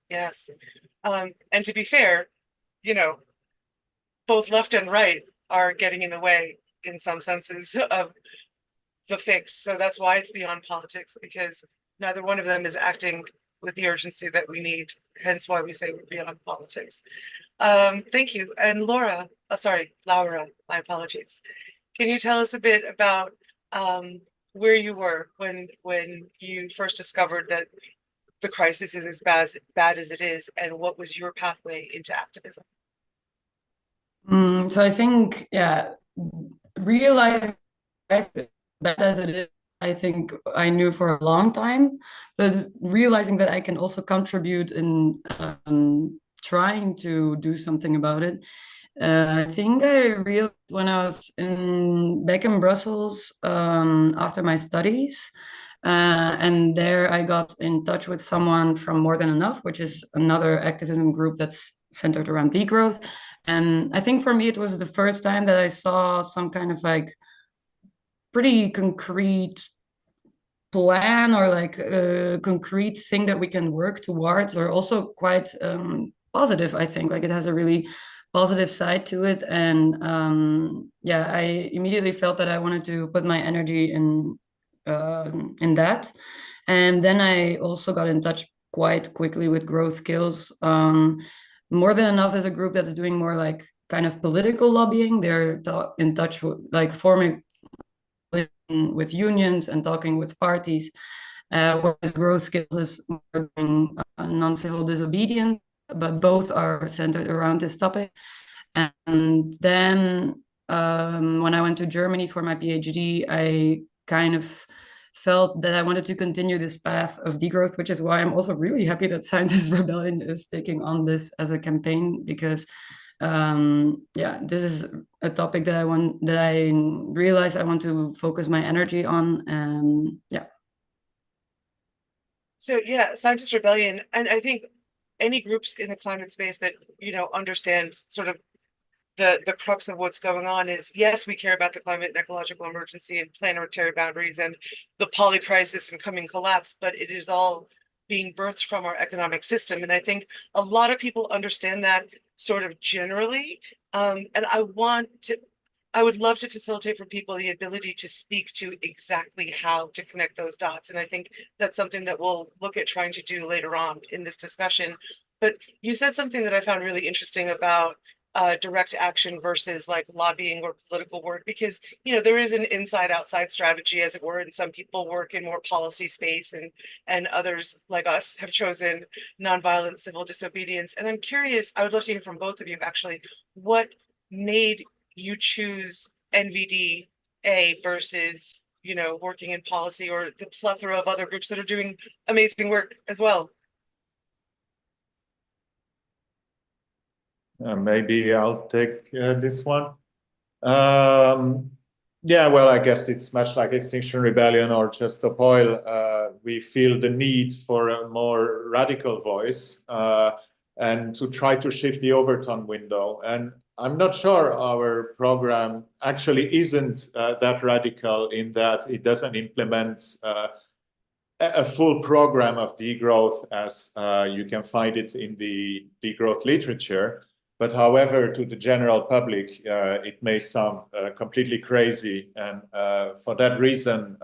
Yes. And to be fair, you know, both left and right are getting in the way in some senses of the fix. So that's why it's beyond politics, because neither one of them is acting with the urgency that we need. Hence why we say we're beyond politics. Thank you. And Laura, sorry, Laura, my apologies. Can you tell us a bit about where you were when you first discovered that the crisis is as bad as it is, and what was your pathway into activism? So I think, yeah, realizing as bad as it is, I think I knew for a long time, but realizing that I can also contribute in trying to do something about it. I think I realized when I was back in Brussels after my studies. And there I got in touch with someone from More Than Enough, which is another activism group that's centered around degrowth. And I think for me, it was the first time that I saw some kind of like pretty concrete plan or like a concrete thing that we can work towards, or also quite positive, I think. Like it has a really positive side to it. And yeah, I immediately felt that I wanted to put my energy in that. And then I also got in touch quite quickly with Growth Skills. More Than Enough is a group that's doing more like kind of political lobbying. They're in touch with like forming with unions and talking with parties, whereas Growth Skills is more doing non-civil disobedience, but both are centered around this topic. And then when I went to Germany for my PhD, I kind of felt that I wanted to continue this path of degrowth, which is why I'm also really happy that Scientist Rebellion is taking on this as a campaign, because yeah, this is a topic that I realize I want to focus my energy on. Yeah. So yeah, Scientist Rebellion, and I think any groups in the climate space that understand sort of the crux of what's going on is, yes, we care about the climate and ecological emergency and planetary boundaries and the poly crisis and coming collapse, but it is all being birthed from our economic system. And I think a lot of people understand that sort of generally. And I would love to facilitate for people the ability to speak to exactly how to connect those dots. And I think that's something that we'll look at trying to do later on in this discussion. But you said something that I found really interesting about direct action versus like lobbying or political work, because there is an inside outside strategy, as it were, and some people work in more policy space, and others like us have chosen nonviolent civil disobedience. And I'm curious, I would love to hear from both of you actually, what made you choose NVDA versus working in policy or the plethora of other groups that are doing amazing work as well. Maybe I'll take this one. Yeah, well, I guess it's much like Extinction Rebellion or Just Stop Oil. We feel the need for a more radical voice and to try to shift the overton window. And I'm not sure our program actually isn't that radical in that it doesn't implement a full program of degrowth as you can find it in the degrowth literature. But however, to the general public, it may sound completely crazy. And for that reason,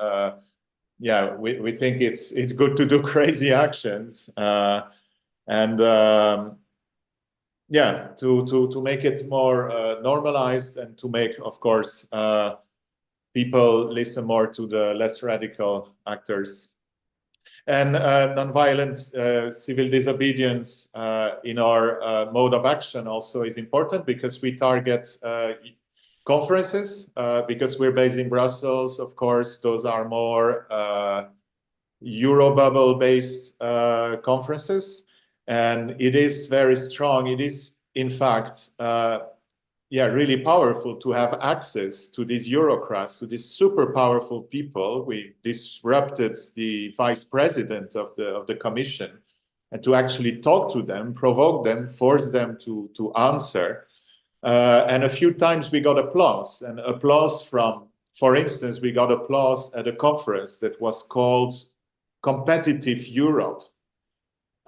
yeah, we think it's good to do crazy actions. And yeah, to make it more normalized and to make, of course, people listen more to the less radical actors. And nonviolent civil disobedience in our mode of action also is important because we target conferences, because we're based in Brussels. Of course, those are more Eurobubble-based conferences. And it is very strong. It is, in fact, yeah, really powerful to have access to these Eurocrats, to these super powerful people. We disrupted the vice president of the commission, and to actually talk to them, provoke them, force them to answer. And a few times we got applause, and applause from, for instance, we got applause at a conference that was called Competitive Europe.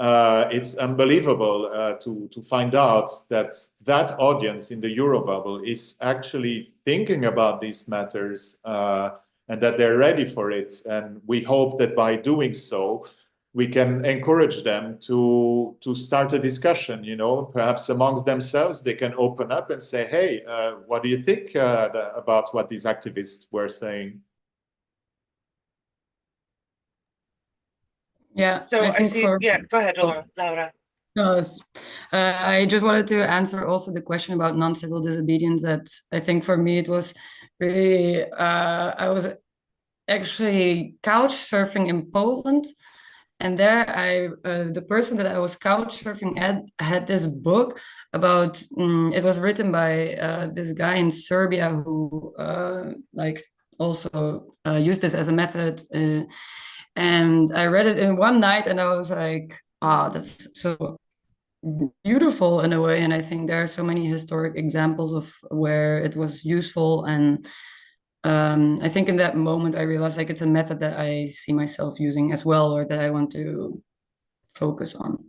it's unbelievable to find out that that audience in the Euro bubble is actually thinking about these matters and that they're ready for it. And we hope that by doing so, we can encourage them to start a discussion, you know, perhaps amongst themselves. They can open up and say, hey, what do you think about what these activists were saying? Yeah, So I think see, yeah, go ahead, Laura. No, I just wanted to answer also the question about non-civil disobedience. That I think for me it was really I was actually couch surfing in Poland, and there the person that I was couch surfing at had this book about it was written by this guy in Serbia who like also used this as a method, and I read it in one night, and I was like, ah, that's so beautiful in a way. And I think there are so many historic examples of where it was useful. And I think in that moment I realized like it's a method that I see myself using as well, or that I want to focus on.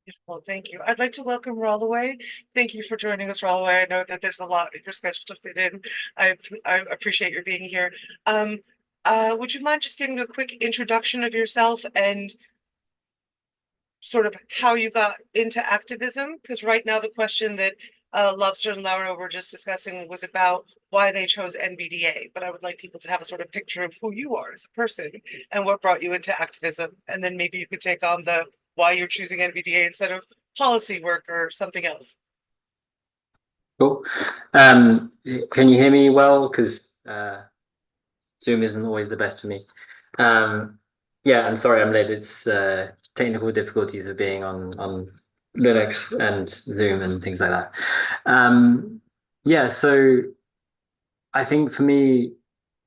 Beautiful, thank you. I'd like to welcome Runaway. Thank you for joining us, Runaway. I know that there's a lot in your schedule to fit in. I appreciate your being here. Would you mind just giving a quick introduction of yourself and sort of how you got into activism? Because right now the question that Lobster and Laura were just discussing was about why they chose NBDA, but I would like people to have a sort of picture of who you are as a person and what brought you into activism. And then maybe you could take on the why you're choosing NBDA instead of policy work or something else. Cool. Can you hear me well? Because Zoom isn't always the best for me. Yeah, I'm sorry I'm late. It's technical difficulties of being on Linux and Zoom and things like that. Yeah, so I think for me,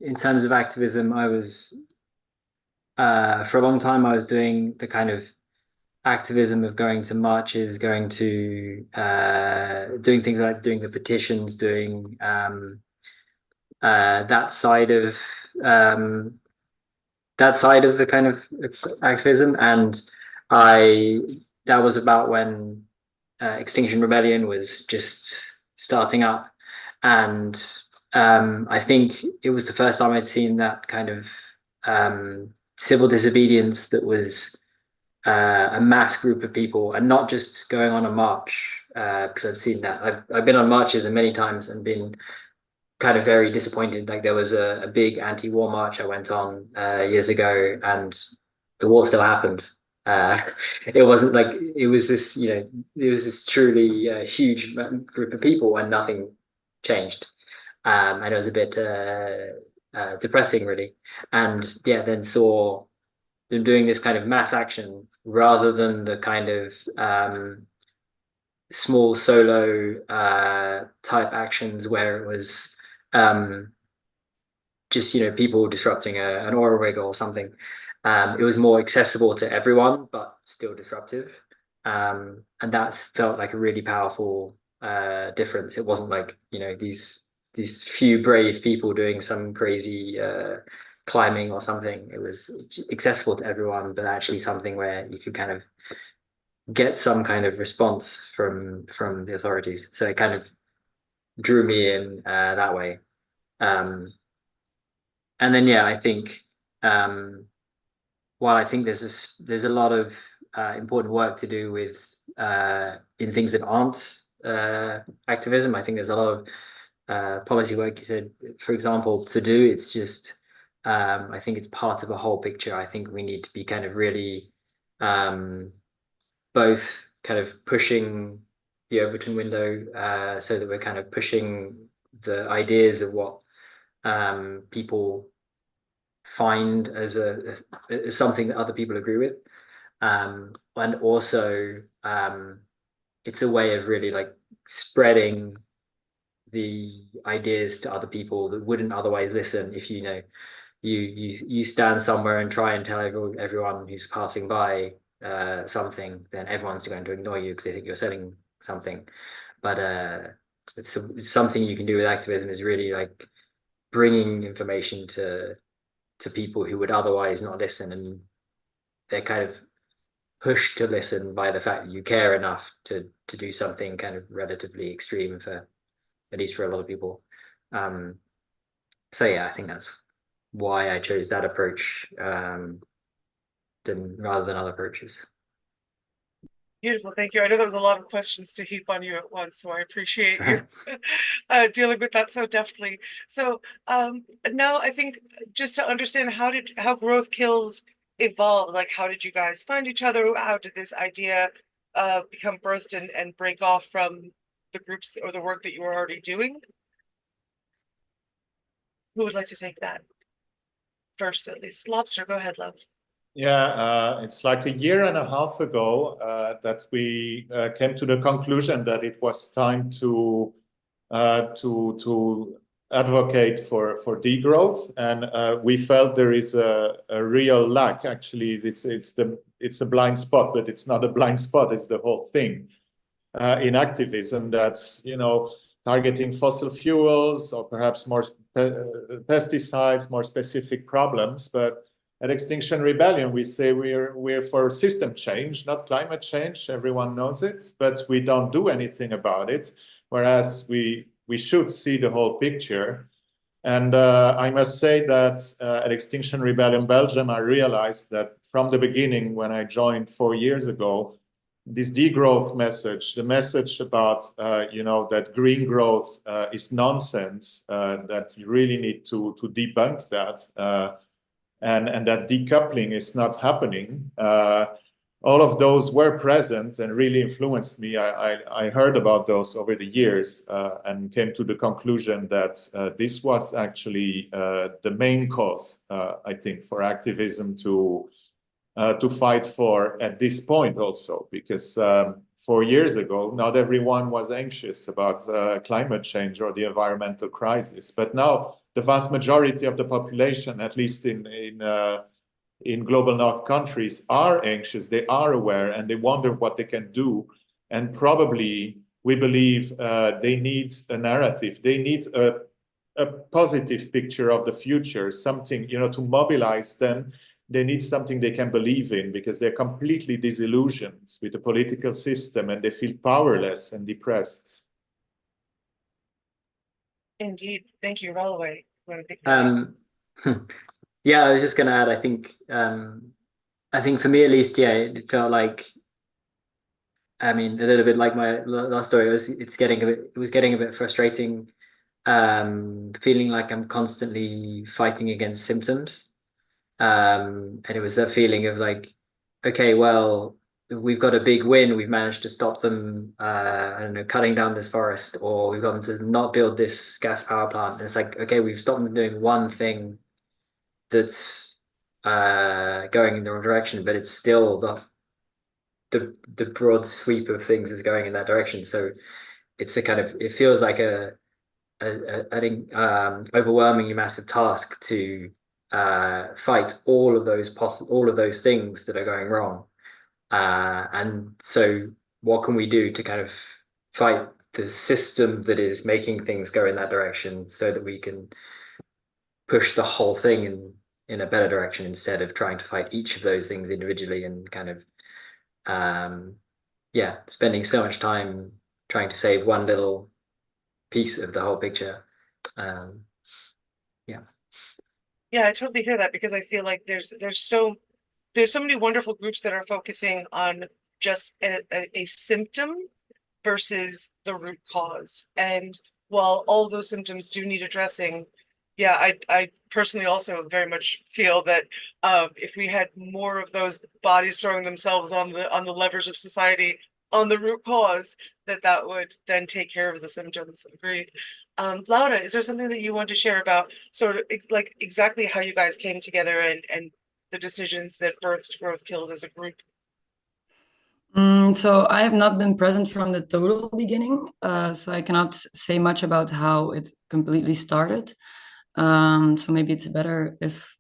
in terms of activism, I was for a long time I was doing the kind of activism of going to marches, going to doing things like doing the petitions, doing that side of the kind of activism. And that was about when Extinction Rebellion was just starting up, and I think it was the first time I'd seen that kind of civil disobedience that was a mass group of people, and not just going on a march, because I've seen that. I've been on marches many times and been kind of very disappointed. Like there was a big anti-war march I went on years ago, and the war still happened. It wasn't like it was this, you know, it was this truly huge group of people and nothing changed. And it was a bit depressing, really. And yeah, then saw them doing this kind of mass action rather than the kind of small solo type actions where it was just, you know, people disrupting an oil rig or something. It was more accessible to everyone, but still disruptive. And that felt like a really powerful difference. It wasn't like, you know, these few brave people doing some crazy climbing or something. It was accessible to everyone, but actually something where you could kind of get some kind of response from the authorities. So it kind of drew me in that way. And then yeah, I think while I think there's a lot of important work to do with in things that aren't activism. I think there's a lot of policy work, you said, for example, to do. It's just I think it's part of a whole picture. I think we need to be kind of really both kind of pushing the Overton window so that we're kind of pushing the ideas of what people find as as something that other people agree with, and also it's a way of really like spreading the ideas to other people that wouldn't otherwise listen. If you know you stand somewhere and try and tell everyone who's passing by something, then everyone's going to ignore you because they think you're selling something. But it's something you can do with activism, is really like bringing information to people who would otherwise not listen, and they're kind of pushed to listen by the fact that you care enough to do something kind of relatively extreme, for at least for a lot of people. So yeah, I think that's why I chose that approach rather than other approaches. Beautiful, thank you. I know there was a lot of questions to heap on you at once, so I appreciate you dealing with that so deftly. So now I think just to understand how growth kills evolve, like how did you guys find each other? How did this idea become birthed and break off from the groups or the work that you were already doing? Who would like to take that first, at least? Lobster, go ahead, love. Yeah, it's like 1.5 years ago that we came to the conclusion that it was time to advocate for degrowth, and we felt there is a real lack. Actually, it's a blind spot, but it's not a blind spot. It's the whole thing in activism. That's targeting fossil fuels or perhaps more pesticides, more specific problems, but at Extinction Rebellion, we say we're for system change, not climate change. Everyone knows it, but we don't do anything about it. Whereas we should see the whole picture. And I must say that at Extinction Rebellion Belgium, I realized that from the beginning, when I joined 4 years ago, this degrowth message, the message about that green growth is nonsense, that you really need to debunk that. And that decoupling is not happening. All of those were present and really influenced me. I heard about those over the years and came to the conclusion that this was actually the main cause, I think, for activism to fight for at this point also, because 4 years ago, not everyone was anxious about climate change or the environmental crisis. But now the vast majority of the population, at least in global north countries, are anxious. They are aware and they wonder what they can do. And probably we believe they need a narrative. They need a positive picture of the future, something, to mobilize them. They need something they can believe in, because they're completely disillusioned with the political system and they feel powerless and depressed. Indeed. Thank you. Runaway. Yeah, I was just going to add, I think for me at least, yeah, it felt like, I mean, a little bit like my last story, it was getting a bit frustrating, feeling like I'm constantly fighting against symptoms. And it was that feeling of like, okay, well, we've got a big win. We've managed to stop them, I don't know, cutting down this forest, or we've got them to not build this gas power plant. And it's like, okay, we've stopped them doing one thing that's going in the wrong direction, but it's still the broad sweep of things is going in that direction. So it's a kind of, it feels like an overwhelmingly massive task to fight all of those things that are going wrong. And so what can we do to kind of fight the system that is making things go in that direction, so that we can push the whole thing in a better direction, instead of trying to fight each of those things individually and kind of spending so much time trying to save one little piece of the whole picture. Yeah, I totally hear that, because I feel like there's so many wonderful groups that are focusing on just a symptom versus the root cause. And while all those symptoms do need addressing, yeah, I personally also very much feel that if we had more of those bodies throwing themselves on the levers of society on the root cause, that would then take care of the symptoms. Agreed. Laura, is there something that you want to share about sort of like exactly how you guys came together and the decisions that birthed Growth Kills as a group? So I have not been present from the total beginning, so I cannot say much about how it completely started. So maybe it's better if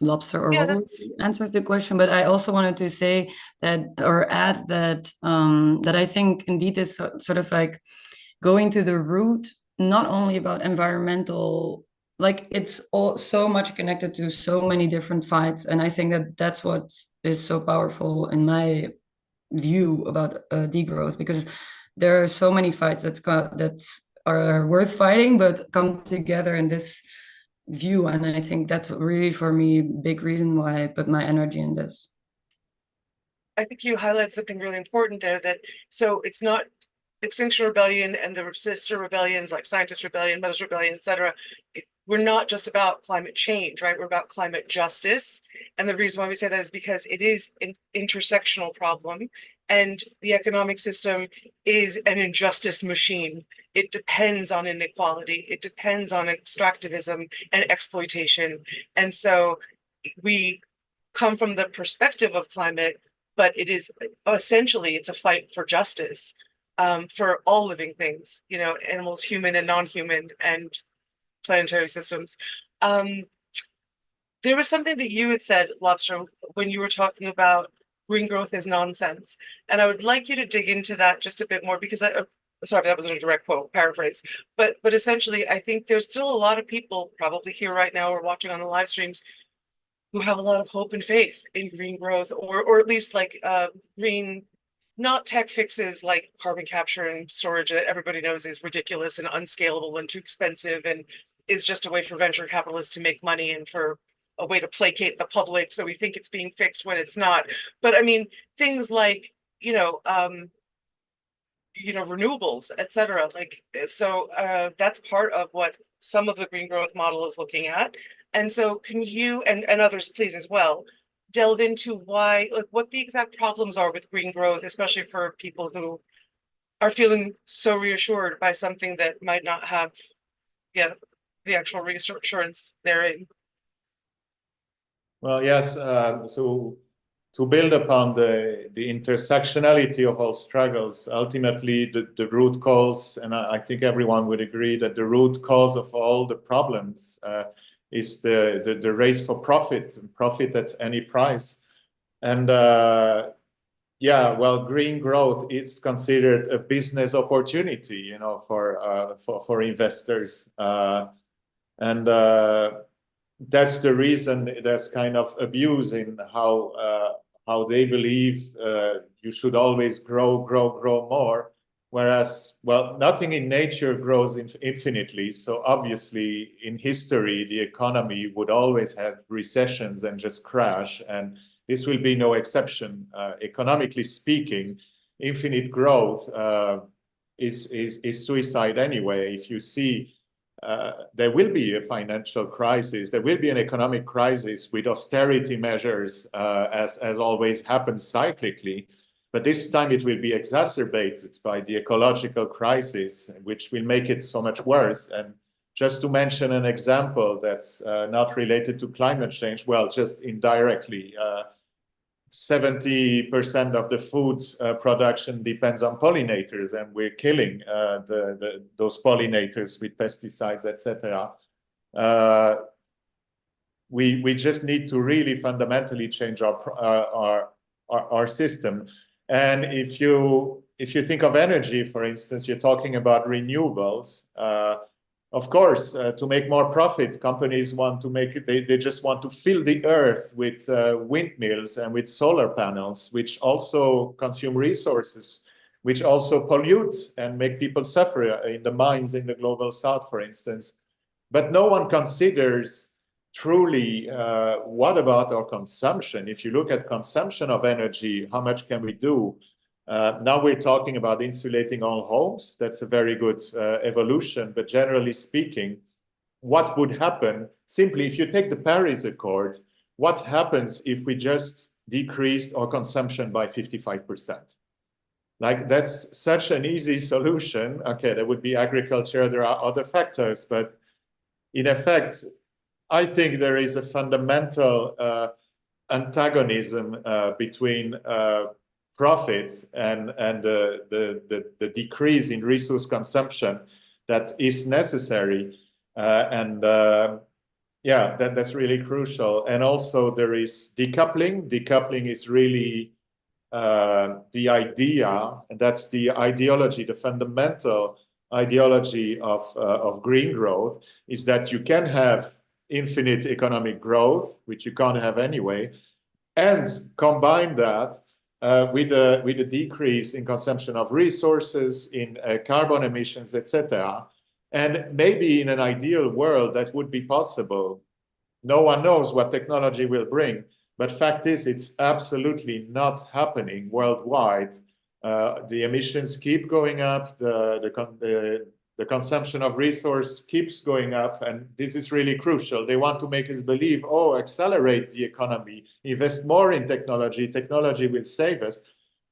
Lobster or Robert answers the question. But I also wanted to say that, or add that, that I think indeed is sort of like going to the root, not only about environmental like it's all so much connected to so many different fights, and I think that that's what is so powerful in my view about degrowth, because there are so many fights that are worth fighting but come together in this view, and I think that's really for me big reason why I put my energy in this. I think you highlight something really important there, that so it's not Extinction Rebellion and the sister rebellions like Scientist Rebellion, Mothers Rebellion, etc. We're not just about climate change, right? We're about climate justice. And the reason why we say that is because it is an intersectional problem, and the economic system is an injustice machine. It depends on inequality. It depends on extractivism and exploitation. And so we come from the perspective of climate, but it is essentially, it's a fight for justice. For all living things, you know, animals, human and non-human, and planetary systems. There was something that you had said, Lobster, when you were talking about green growth is nonsense. And I would like you to dig into that just a bit more, because sorry, that wasn't a direct quote, paraphrase, but essentially, I think there's still a lot of people probably here right now or watching on the live streams who have a lot of hope and faith in green growth, or at least like green, not tech fixes like carbon capture and storage that everybody knows is ridiculous and unscalable and too expensive and is just a way for venture capitalists to make money and for a way to placate the public. So we think it's being fixed when it's not. But I mean, things like, renewables, etc. Like, so that's part of what some of the green growth model is looking at. And so can you, and others please as well, delve into why, like what the exact problems are with green growth, especially for people who are feeling so reassured by something that might not have, the actual reassurance therein. Well, yes. So to build upon the intersectionality of all struggles, ultimately the root cause, and I think everyone would agree that the root cause of all the problems is the race for profit at any price. And well, green growth is considered a business opportunity, for investors, and that's the reason there's kind of abuse in how they believe you should always grow more. Whereas, well, nothing in nature grows infinitely. So obviously, in history, the economy would always have recessions and just crash. And this will be no exception. Economically speaking, infinite growth is suicide anyway. If you see, there will be a financial crisis, there will be an economic crisis with austerity measures, as always happens cyclically. But this time it will be exacerbated by the ecological crisis, which will make it so much worse. And just to mention an example that's not related to climate change, well, just indirectly, 70% of the food production depends on pollinators, and we're killing those pollinators with pesticides, etc. We just need to really fundamentally change our system. And if you think of energy, for instance, you're talking about renewables. Of course, to make more profit, companies want to make it, they just want to fill the earth with windmills and with solar panels, which also consume resources, which also pollute and make people suffer in the mines in the global south, for instance. But no one considers truly, what about our consumption? If you look at consumption of energy, how much can we do? Now we're talking about insulating all homes. That's a very good evolution. But generally speaking, what would happen simply if you take the Paris Accord? What happens if we just decreased our consumption by 55%? Like, that's such an easy solution. Okay, there would be agriculture, there are other factors, but in effect, I think there is a fundamental antagonism between profit and the decrease in resource consumption that is necessary, that's really crucial. And also there is decoupling. Decoupling is really the idea, and that's the ideology, the fundamental ideology of green growth is that you can have infinite economic growth, which you can't have anyway, and combine that with a decrease in consumption of resources, in carbon emissions, etc. And maybe in an ideal world that would be possible. No one knows what technology will bring, but fact is it's absolutely not happening worldwide. The emissions keep going up, the consumption of resource keeps going up, and this is really crucial. They want to make us believe, oh, accelerate the economy, invest more in technology, technology will save us.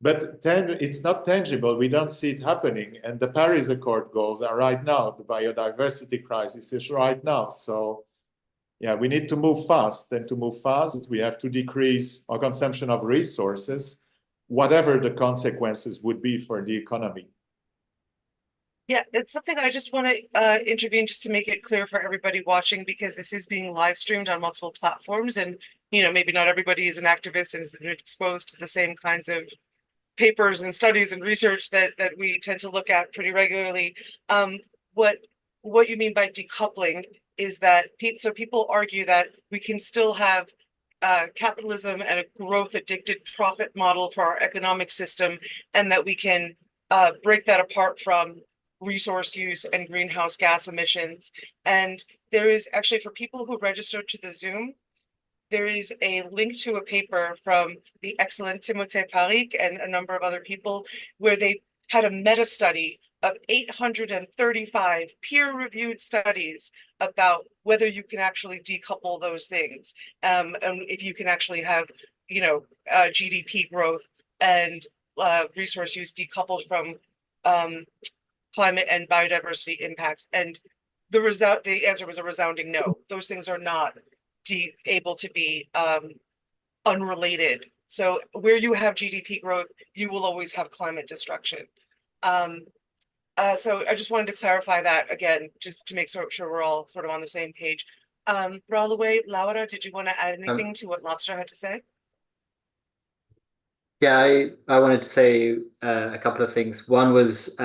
But then it's not tangible. We don't see it happening. And the Paris Accord goals are right now. The biodiversity crisis is right now. So yeah, we need to move fast. And to move fast, we have to decrease our consumption of resources, whatever the consequences would be for the economy. Yeah, it's something I just want to intervene just to make it clear for everybody watching, because this is being live streamed on multiple platforms, and maybe not everybody is an activist and is exposed to the same kinds of papers and studies and research that we tend to look at pretty regularly. What you mean by decoupling is that so people argue that we can still have capitalism and a growth addicted profit model for our economic system, and that we can break that apart from resource use and greenhouse gas emissions. And there is actually, for people who registered to the Zoom, there is a link to a paper from the excellent Timothée Parikh and a number of other people, where they had a meta study of 835 peer-reviewed studies about whether you can actually decouple those things, and if you can actually have GDP growth and resource use decoupled from climate and biodiversity impacts. And the answer was a resounding no. Those things are not able to be unrelated. So where you have GDP growth, you will always have climate destruction. So I just wanted to clarify that again, just to make sure we're all sort of on the same page. Runaway, Laura, did you want to add anything to what Lobster had to say? Yeah, I wanted to say a couple of things. One was,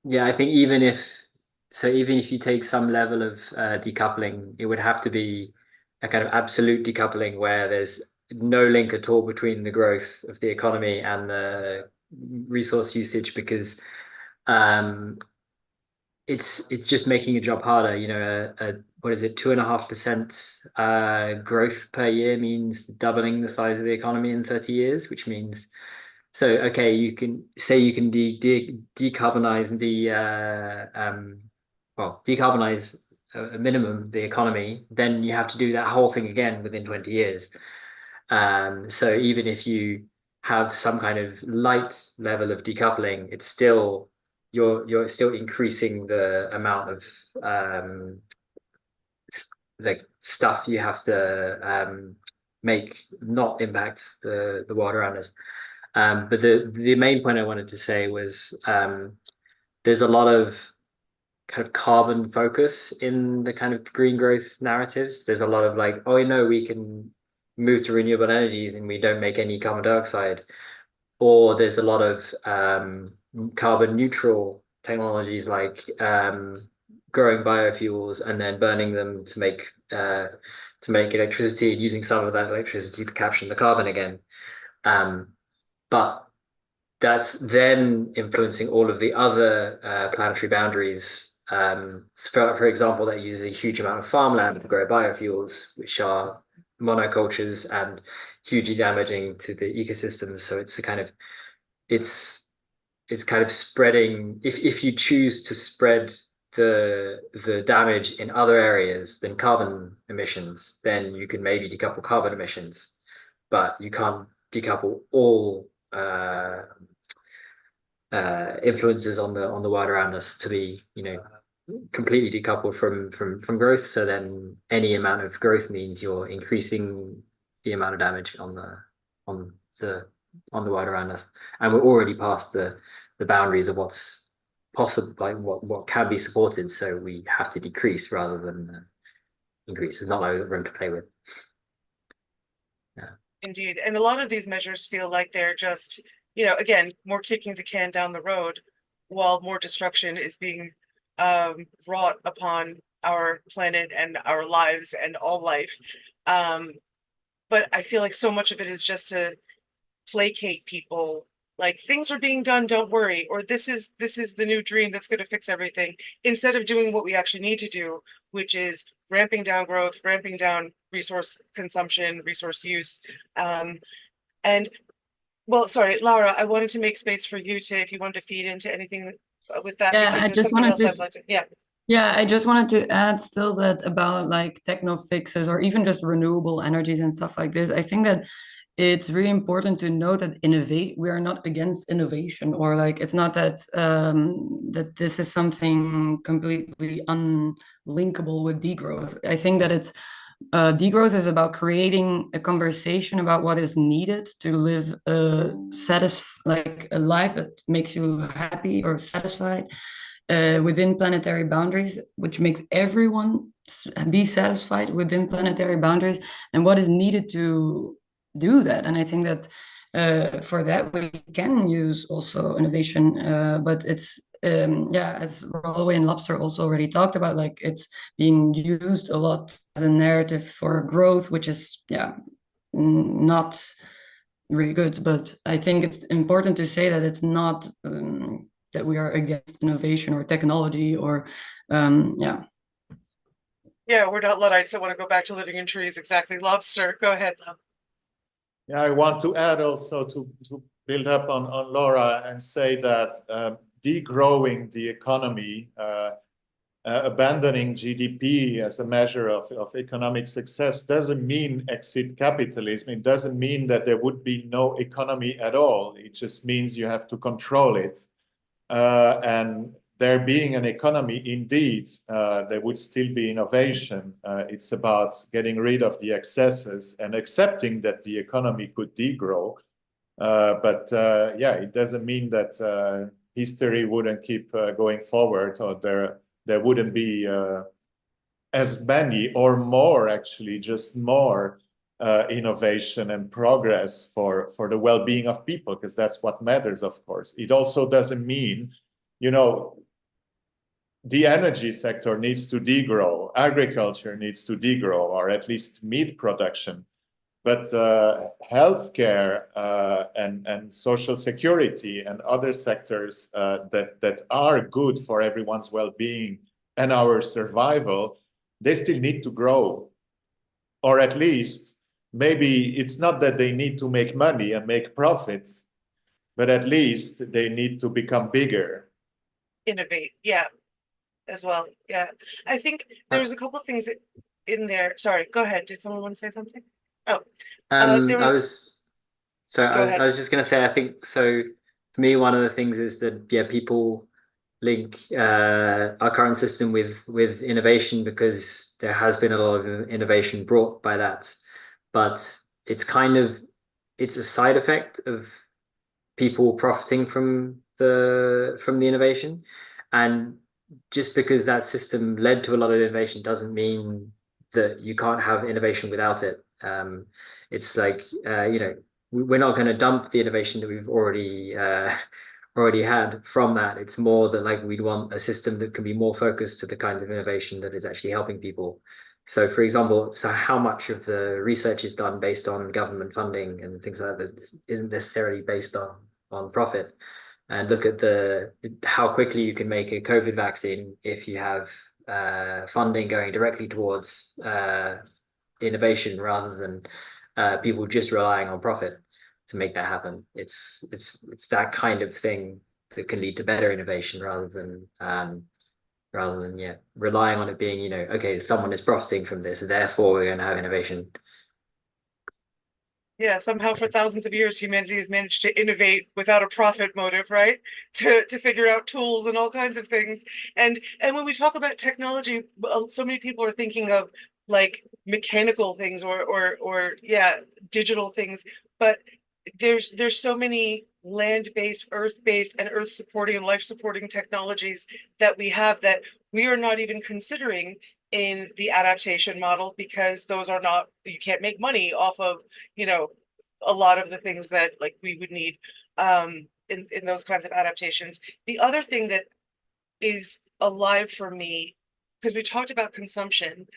yeah, I think even if you take some level of decoupling, it would have to be a kind of absolute decoupling where there's no link at all between the growth of the economy and the resource usage, because it's just making a job harder. What is it, 2.5% growth per year means doubling the size of the economy in 30 years, which means, so okay, you can say you can decarbonize decarbonize a minimum the economy, then you have to do that whole thing again within 20 years. So even if you have some kind of light level of decoupling, it's still you're still increasing the amount of the stuff you have to make not impact the world around us. But the main point I wanted to say was there's a lot of kind of carbon focus in the kind of green growth narratives. There's a lot of like, oh, we can move to renewable energies and we don't make any carbon dioxide. Or there's a lot of carbon neutral technologies like growing biofuels and then burning them to make electricity, using some of that electricity to capture the carbon again. But that's then influencing all of the other planetary boundaries. For example, that uses a huge amount of farmland to grow biofuels, which are monocultures and hugely damaging to the ecosystems. So it's kind of spreading. If you choose to spread the damage in other areas than carbon emissions, then you can maybe decouple carbon emissions, but you can't decouple all influences on the world around us to be completely decoupled from growth. So then any amount of growth means you're increasing the amount of damage on the world around us, and we're already past the boundaries of what's possible, like what can be supported. So we have to decrease rather than increase. There's not a lot of room to play with. Yeah. Indeed, and a lot of these measures feel like they're just again more kicking the can down the road, while more destruction is being wrought upon our planet and our lives and all life. But I feel like so much of it is just to placate people, like things are being done, don't worry, or this is the new dream that's going to fix everything, instead of doing what we actually need to do, which is ramping down growth, ramping down resource consumption, resource use. And well, sorry, Laura, I wanted to make space for you to, if you wanted to feed into anything with that, Yeah, because I there's just something wanted else to I'd like to, yeah. Yeah, I just wanted to add still that about like technofixes or even just renewable energies and stuff like this. I think that it's really important to know that we are not against innovation, or like it's not that that this is something completely unlinkable with degrowth. I think that it's degrowth is about creating a conversation about what is needed to live like a life that makes you happy or satisfied within planetary boundaries, which makes everyone be satisfied within planetary boundaries, and what is needed to do that. And I think that for that we can use also innovation, but it's yeah, as Runaway and Lobster also already talked about, like it's being used a lot as a narrative for growth, which is not really good. But I think it's important to say that it's not that we are against innovation or technology or yeah. Yeah, we're not Luddites that want to go back to living in trees. Exactly. Lobster, go ahead, Love. Yeah, I want to add also to build up on Laura and say that degrowing the economy, abandoning GDP as a measure of economic success doesn't mean exit capitalism. It doesn't mean that there would be no economy at all. It just means you have to control it. And there being an economy, indeed, there would still be innovation. It's about getting rid of the excesses and accepting that the economy could degrow. But yeah, it doesn't mean that history wouldn't keep going forward, or there wouldn't be as many or more, actually, just more innovation and progress for the well-being of people, because that's what matters, of course. It also doesn't mean, you know, the energy sector needs to degrow, agriculture needs to degrow, or at least meat production. But healthcare and social security and other sectors that are good for everyone's well-being and our survival, they still need to grow. Or at least, maybe it's not that they need to make money and make profits, but at least they need to become bigger. Innovate, yeah, as well. Yeah, I think there's a couple of things in there. Sorry, go ahead. Did someone want to say something? Oh, there was. I was just gonna say, I think so. For me, one of the things is that people link our current system with innovation, because there has been a lot of innovation brought by that, but it's a side effect of people profiting from the innovation. And just because that system led to a lot of innovation doesn't mean that you can't have innovation without it. It's like we're not going to dump the innovation that we've already had from that. It's more that like we'd want a system that can be more focused to the kinds of innovation that is actually helping people. So for example, how much of the research is done based on government funding and things like that isn't necessarily based on profit. And look at how quickly you can make a COVID vaccine if you have funding going directly towards innovation rather than people just relying on profit to make that happen. It's that kind of thing that can lead to better innovation rather than relying on it being, okay, someone is profiting from this, therefore we're going to have innovation. Yeah, somehow for thousands of years, humanity has managed to innovate without a profit motive, right? To figure out tools and all kinds of things. And when we talk about technology, so many people are thinking of like mechanical things or yeah, digital things. But there's so many land-based, earth-based, and earth-supporting and life-supporting technologies that we have that we are not even considering in the adaptation model, because those are not, you can't make money off of, a lot of the things that like we would need in those kinds of adaptations. The other thing that is alive for me, because we talked about consumption,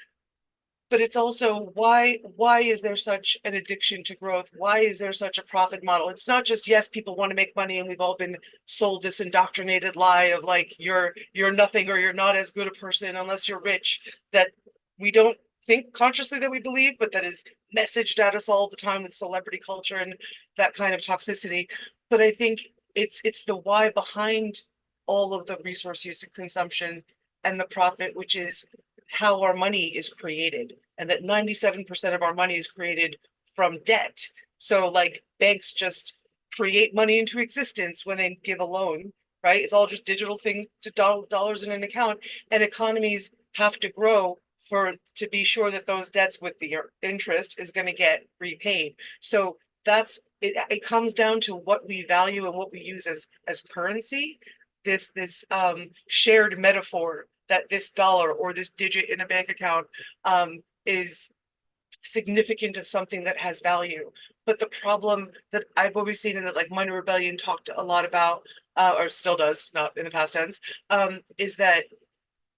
but it's also why is there such an addiction to growth? Why is there such a profit model? It's not just, yes, people want to make money and we've all been sold this indoctrinated lie of like you're nothing or you're not as good a person unless you're rich, that we don't think consciously that we believe, but that is messaged at us all the time with celebrity culture and that kind of toxicity. But I think it's the why behind all of the resource use and consumption and the profit, which is how our money is created, and that 97% of our money is created from debt. So like banks just create money into existence when they give a loan, right? It's all just digital thing to dollars in an account, and economies have to grow to be sure that those debts with the interest is going to get repaid. So that's it comes down to what we value and what we use as currency. This shared metaphor that this dollar or this digit in a bank account is significant of something that has value. But the problem that I've always seen, and that like Minor Rebellion talked a lot about, or still does, not in the past tense, is that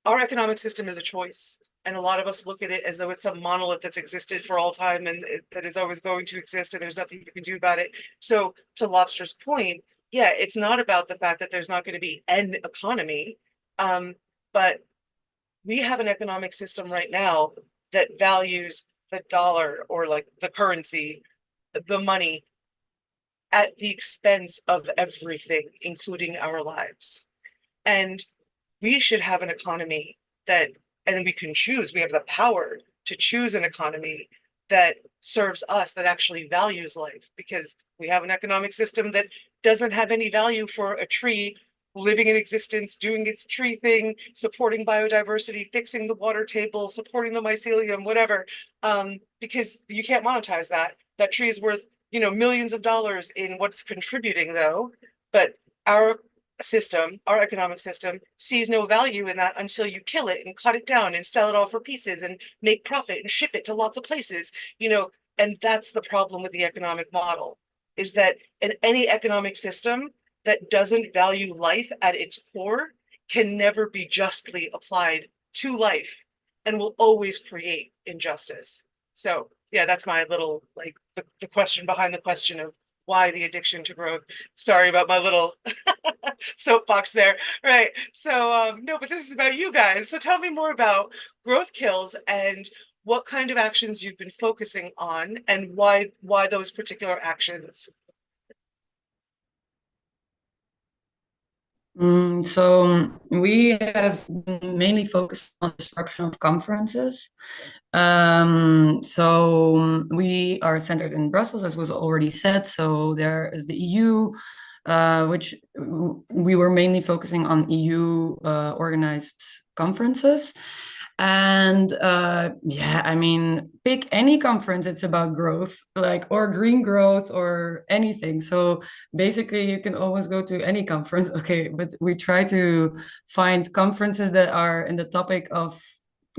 our economic system is a choice. And a lot of us look at it as though it's some monolith that's existed for all time and that is always going to exist and there's nothing you can do about it. So to Lobster's point, yeah, it's not about the fact that there's not going to be an economy. But we have an economic system right now that values the dollar or like the currency, the money, at the expense of everything, including our lives. And we should have an economy that, and we can choose, we have the power to choose an economy that serves us, that actually values life, because we have an economic system that doesn't have any value for a tree living in existence, doing its tree thing, supporting biodiversity, fixing the water table, supporting the mycelium, whatever, because you can't monetize that. That tree is worth, millions of dollars in what's contributing though, but our system, our economic system, sees no value in that until you kill it and cut it down and sell it all for pieces and make profit and ship it to lots of places, and that's the problem with the economic model, is that in any economic system that doesn't value life at its core can never be justly applied to life and will always create injustice. So yeah, that's my little, like, the question behind the question of why the addiction to growth. Sorry about my little soapbox there. Right. So no, but this is about you guys. So tell me more about growth kills and what kind of actions you've been focusing on and why those particular actions. So we have been mainly focused on disruption of conferences. So we are centered in Brussels, as was already said. So there is the EU, which we were mainly focusing on EU organized conferences. And yeah, I mean, pick any conference, it's about growth, like, or green growth or anything. So basically you can always go to any conference. Okay, but we try to find conferences that are in the topic of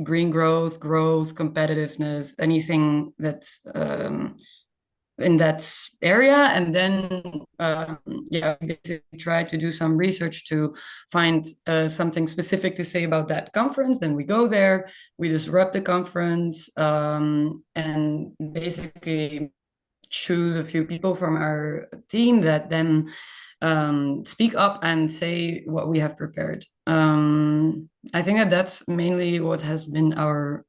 green growth, competitiveness, anything that's in that area. And then yeah, basically try to do some research to find something specific to say about that conference. Then we go there, we disrupt the conference, and basically choose a few people from our team that then speak up and say what we have prepared. I think that that's mainly what has been our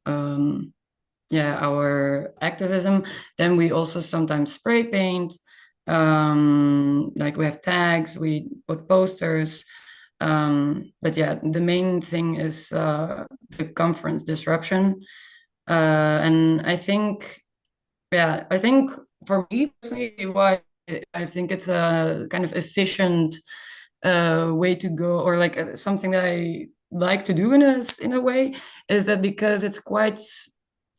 activism. Then we also sometimes spray paint, like we have tags, we put posters, but yeah, the main thing is the conference disruption. And I think for me personally, why I think it's a kind of efficient way to go, or like something that I like to do in a way, is that because it's quite,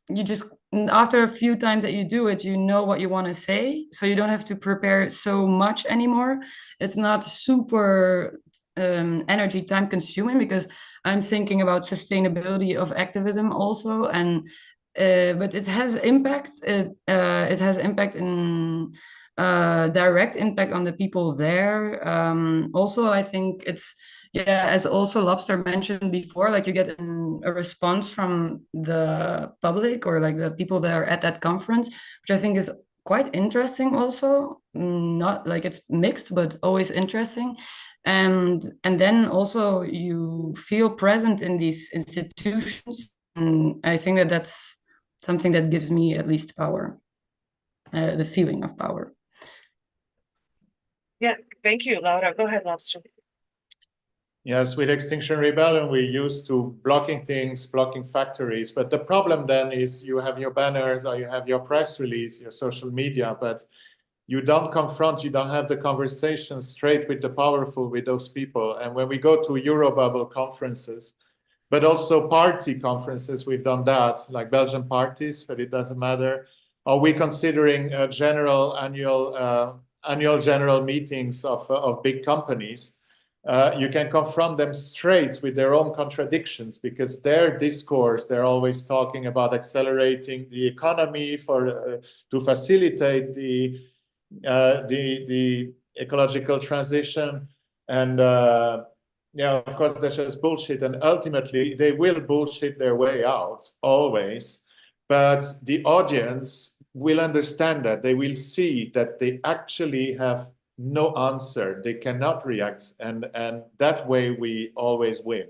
you just, after a few times that you do it, you know what you want to say, so you don't have to prepare so much anymore. It's not super energy time consuming, because I'm thinking about sustainability of activism also, and but it has impact. It has impact in direct impact on the people there. Also, I think it's, yeah, as also Lobster mentioned before, like you get a response from the public or like the people that are at that conference, which I think is quite interesting also. Not like it's mixed, but always interesting. And then also you feel present in these institutions. And I think that that's something that gives me at least power, the feeling of power. Yeah, thank you, Laura. Go ahead, Lobster. Yes, with Extinction Rebellion, we're used to blocking things, blocking factories. But the problem then is you have your banners or you have your press release, your social media, but you don't confront, you don't have the conversation straight with the powerful, with those people. And when we go to Eurobubble conferences, but also party conferences, we've done that, like Belgian parties, but it doesn't matter. Are we considering annual general meetings of big companies? You can confront them straight with their own contradictions, because their discourse, they're always talking about accelerating the economy to facilitate the ecological transition. And yeah, of course, that's just bullshit. And ultimately, they will bullshit their way out, always. But the audience will understand that. They will see that they actually have no answer. They cannot react. And that way, we always win.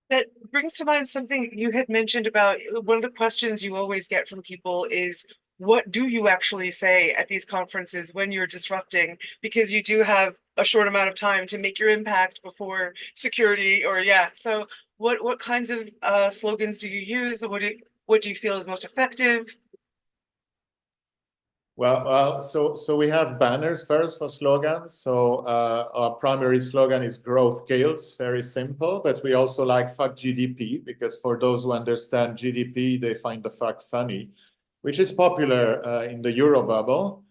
That brings to mind something you had mentioned about one of the questions you always get from people is, what do you actually say at these conferences when you're disrupting? Because you do have a short amount of time to make your impact before security or, yeah. So what kinds of slogans do you use? What do you feel is most effective? Well, so we have banners first for slogans. So our primary slogan is growth kills, very simple, but we also like fuck GDP, because for those who understand GDP, they find the fuck funny, which is popular in the Eurobubble.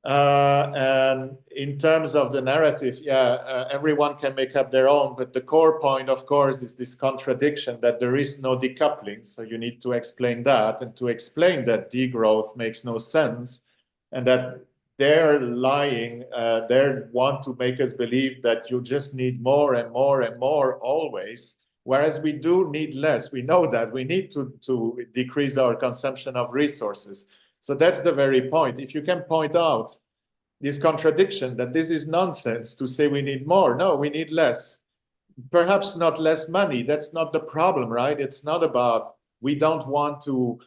And in terms of the narrative, yeah, everyone can make up their own, but the core point, of course, is this contradiction that there is no decoupling. So you need to explain that, and to explain that degrowth makes no sense, and that they're lying. They want to make us believe that you just need more and more and more always, whereas we do need less. We know that we need to decrease our consumption of resources. So that's the very point. If you can point out this contradiction, that this is nonsense to say we need more. No, we need less. Perhaps not less money. That's not the problem, right? It's not about, we don't want to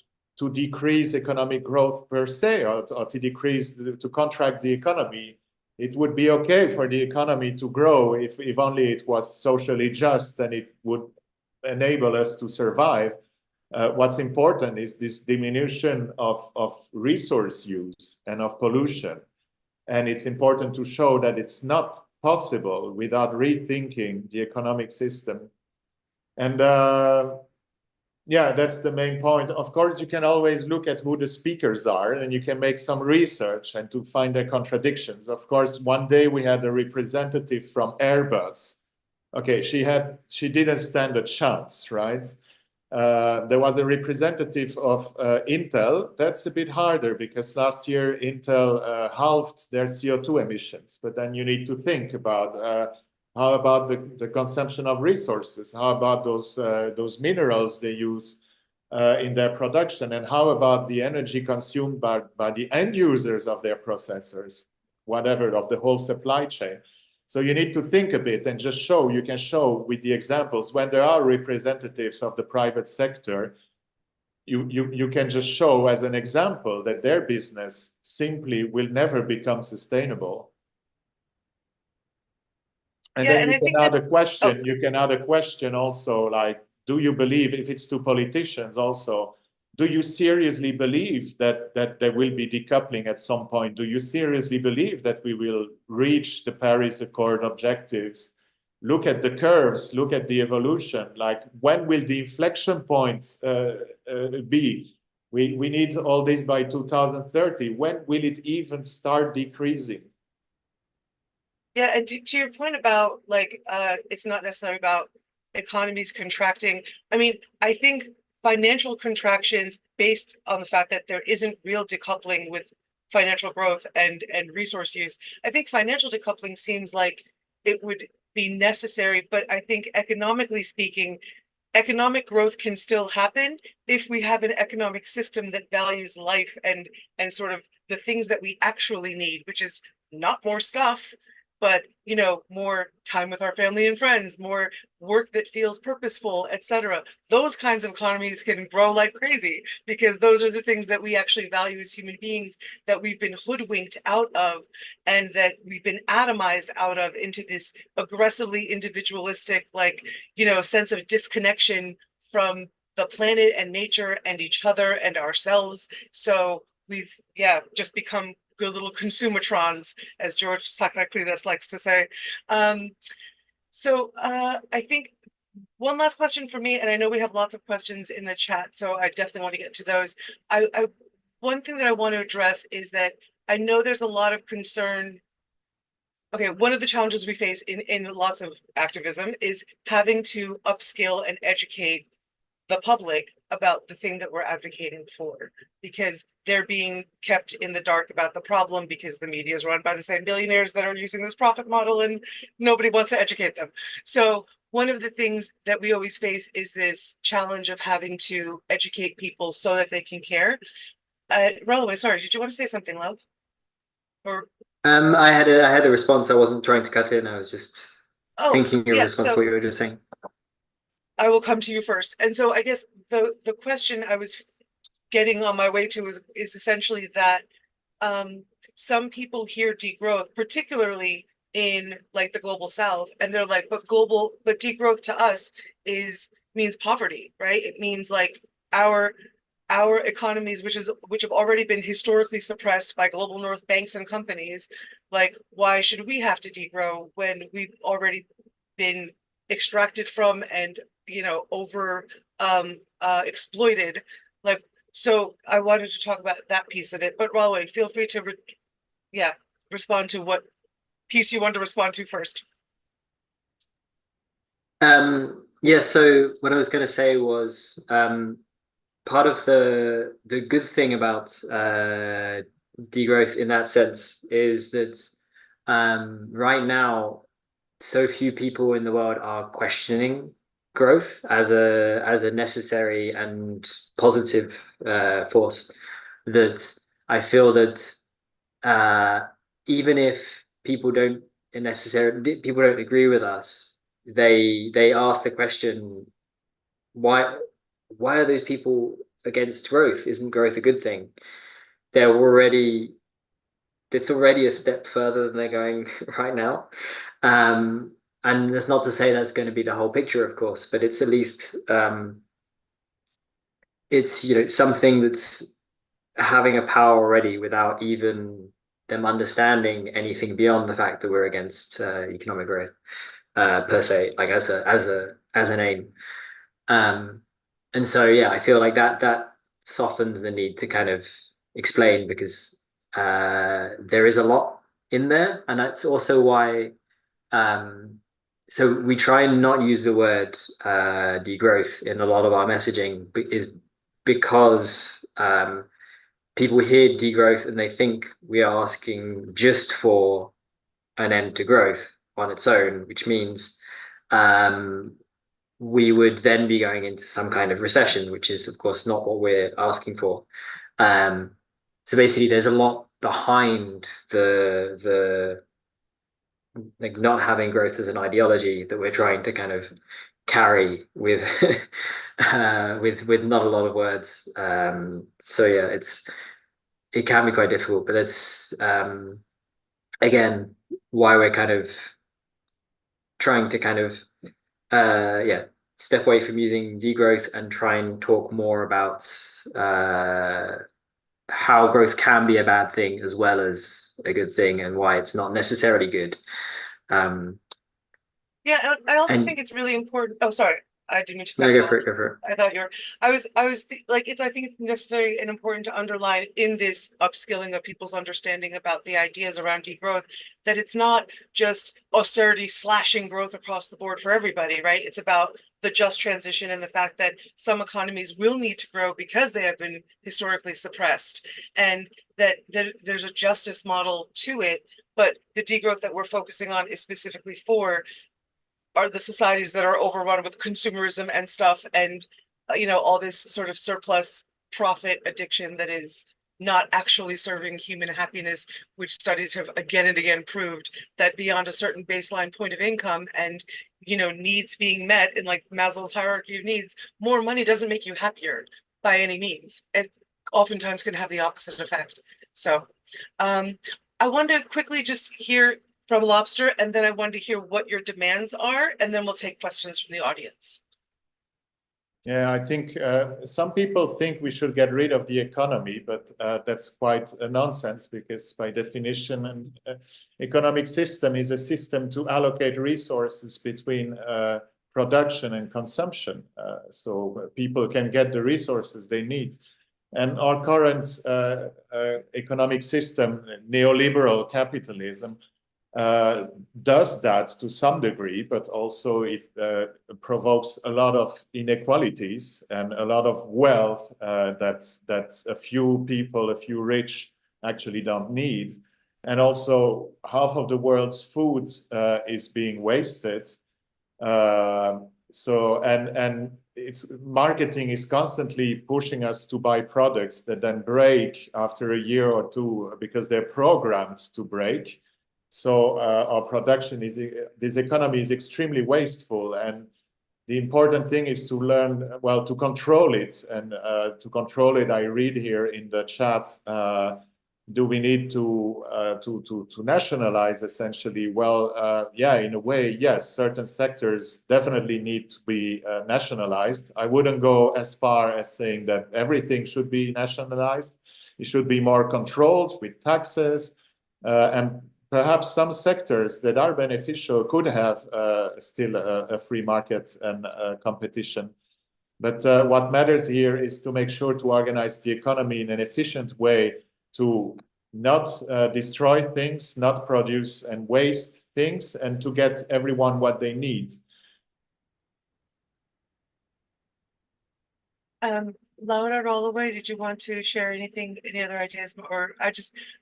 decrease economic growth per se, or to contract the economy. It would be okay for the economy to grow if only it was socially just and it would enable us to survive. What's important is this diminution of resource use and of pollution. And it's important to show that it's not possible without rethinking the economic system. And yeah, that's the main point. Of course, you can always look at who the speakers are, and you can make some research and to find their contradictions. Of course, one day we had a representative from Airbus. Okay, she didn't stand a chance, right? There was a representative of Intel. That's a bit harder, because last year Intel halved their CO2 emissions. But then you need to think about how about the consumption of resources? How about those minerals they use in their production? And how about the energy consumed by the end users of their processors, whatever, of the whole supply chain? So you need to think a bit and just show, you can show with the examples, when there are representatives of the private sector, you can just show as an example that their business simply will never become sustainable. And Yeah, then and you I can think add a question, you can add a question also, like, do you believe, if it's to politicians also, do you seriously believe that there will be decoupling at some point? Do you seriously believe that we will reach the Paris Accord objectives? Look at the curves, look at the evolution. Like, when will the inflection point be? We need all this by 2030. When will it even start decreasing? Yeah, and to your point about, like, it's not necessarily about economies contracting. I mean, I think financial contractions based on the fact that there isn't real decoupling with financial growth and resource use. I think financial decoupling seems like it would be necessary, but I think economically speaking, economic growth can still happen if we have an economic system that values life and sort of the things that we actually need, which is not more stuff, but you know, more time with our family and friends, more work that feels purposeful, etc. Those kinds of economies can grow like crazy because those are the things that we actually value as human beings, that we've been hoodwinked out of and that we've been atomized out of into this aggressively individualistic, like, you know, sense of disconnection from the planet and nature and each other and ourselves. So we've, yeah, just become good little consumatrons, as George Sacraclides likes to say. I think one last question for me, and I know we have lots of questions in the chat, so I definitely want to get to those. One thing that I want to address is that I know there's a lot of concern. Okay, one of the challenges we face in lots of activism is having to upskill and educate the public about the thing that we're advocating for, because they're being kept in the dark about the problem because the media is run by the same billionaires that are using this profit model and nobody wants to educate them. So one of the things that we always face is this challenge of having to educate people so that they can care. Runaway, sorry, did you want to say something, love? Or I had a response. I wasn't trying to cut in. I was just thinking a response to what you were just saying. I will come to you first. And so I guess the question I was getting on my way to is essentially that some people hear degrowth, particularly in like the global south, and they're like, but degrowth to us means poverty, right? It means like our economies, which have already been historically suppressed by global north banks and companies, like why should we have to degrow when we've already been extracted from and, you know, over exploited? Like, so I wanted to talk about that piece of it, but Rolway, feel free to respond to what piece you want to respond to first. Yeah, so what I was going to say was part of the good thing about degrowth in that sense is that right now so few people in the world are questioning growth as a necessary and positive force, that I feel that even if people don't agree with us, they ask the question, why are those people against growth? Isn't growth a good thing? It's already a step further than they're going right now. And that's not to say that's going to be the whole picture, of course, but it's at least it's, you know, something that's having a power already without even them understanding anything beyond the fact that we're against economic growth per se, like as an aim. And so yeah, I feel like that softens the need to kind of explain, because there is a lot in there, and that's also why so we try and not use the word degrowth in a lot of our messaging, is because people hear degrowth and they think we are asking just for an end to growth on its own, which means we would then be going into some kind of recession, which is of course not what we're asking for. So basically there's a lot behind the like not having growth as an ideology that we're trying to kind of carry with with not a lot of words. So yeah, it can be quite difficult, but it's again why we're kind of trying to kind of step away from using degrowth and try and talk more about how growth can be a bad thing as well as a good thing, and why it's not necessarily good. Yeah, I also think it's really important. Oh, sorry. I didn't mean to No, cut you go off. for it, go for it. I thought I think it's necessary and important to underline in this upskilling of people's understanding about the ideas around degrowth, that it's not just austerity slashing growth across the board for everybody, right? It's about the just transition and the fact that some economies will need to grow because they have been historically suppressed, and that there's a justice model to it, but the degrowth that we're focusing on is specifically for are the societies that are overrun with consumerism and stuff, and all this sort of surplus profit addiction that is not actually serving human happiness, which studies have again and again proved that beyond a certain baseline point of income and needs being met in like Maslow's hierarchy of needs, more money doesn't make you happier by any means. It oftentimes can have the opposite effect. So I wanted to quickly just hear from Lobster, and then I wanted to hear what your demands are, and then we'll take questions from the audience. Yeah, I think some people think we should get rid of the economy, but that's quite a nonsense, because by definition, an economic system is a system to allocate resources between production and consumption, so people can get the resources they need. And our current economic system, neoliberal capitalism, does that to some degree, but also it provokes a lot of inequalities and a lot of wealth that a few people, a few rich, actually don't need. And also half of the world's food is being wasted. And it's marketing is constantly pushing us to buy products that then break after a year or two because they're programmed to break. So our production this economy is extremely wasteful, and the important thing is to learn, well, to control it. And to control it, I read here in the chat, do we need to nationalize essentially? Well, yeah, in a way, yes, certain sectors definitely need to be nationalized. I wouldn't go as far as saying that everything should be nationalized. It should be more controlled with taxes, and perhaps some sectors that are beneficial could have still a free market and competition. But what matters here is to make sure to organize the economy in an efficient way to not destroy things, not produce and waste things, and to get everyone what they need. Laura Rollaway, did you want to share anything, any other ideas? Or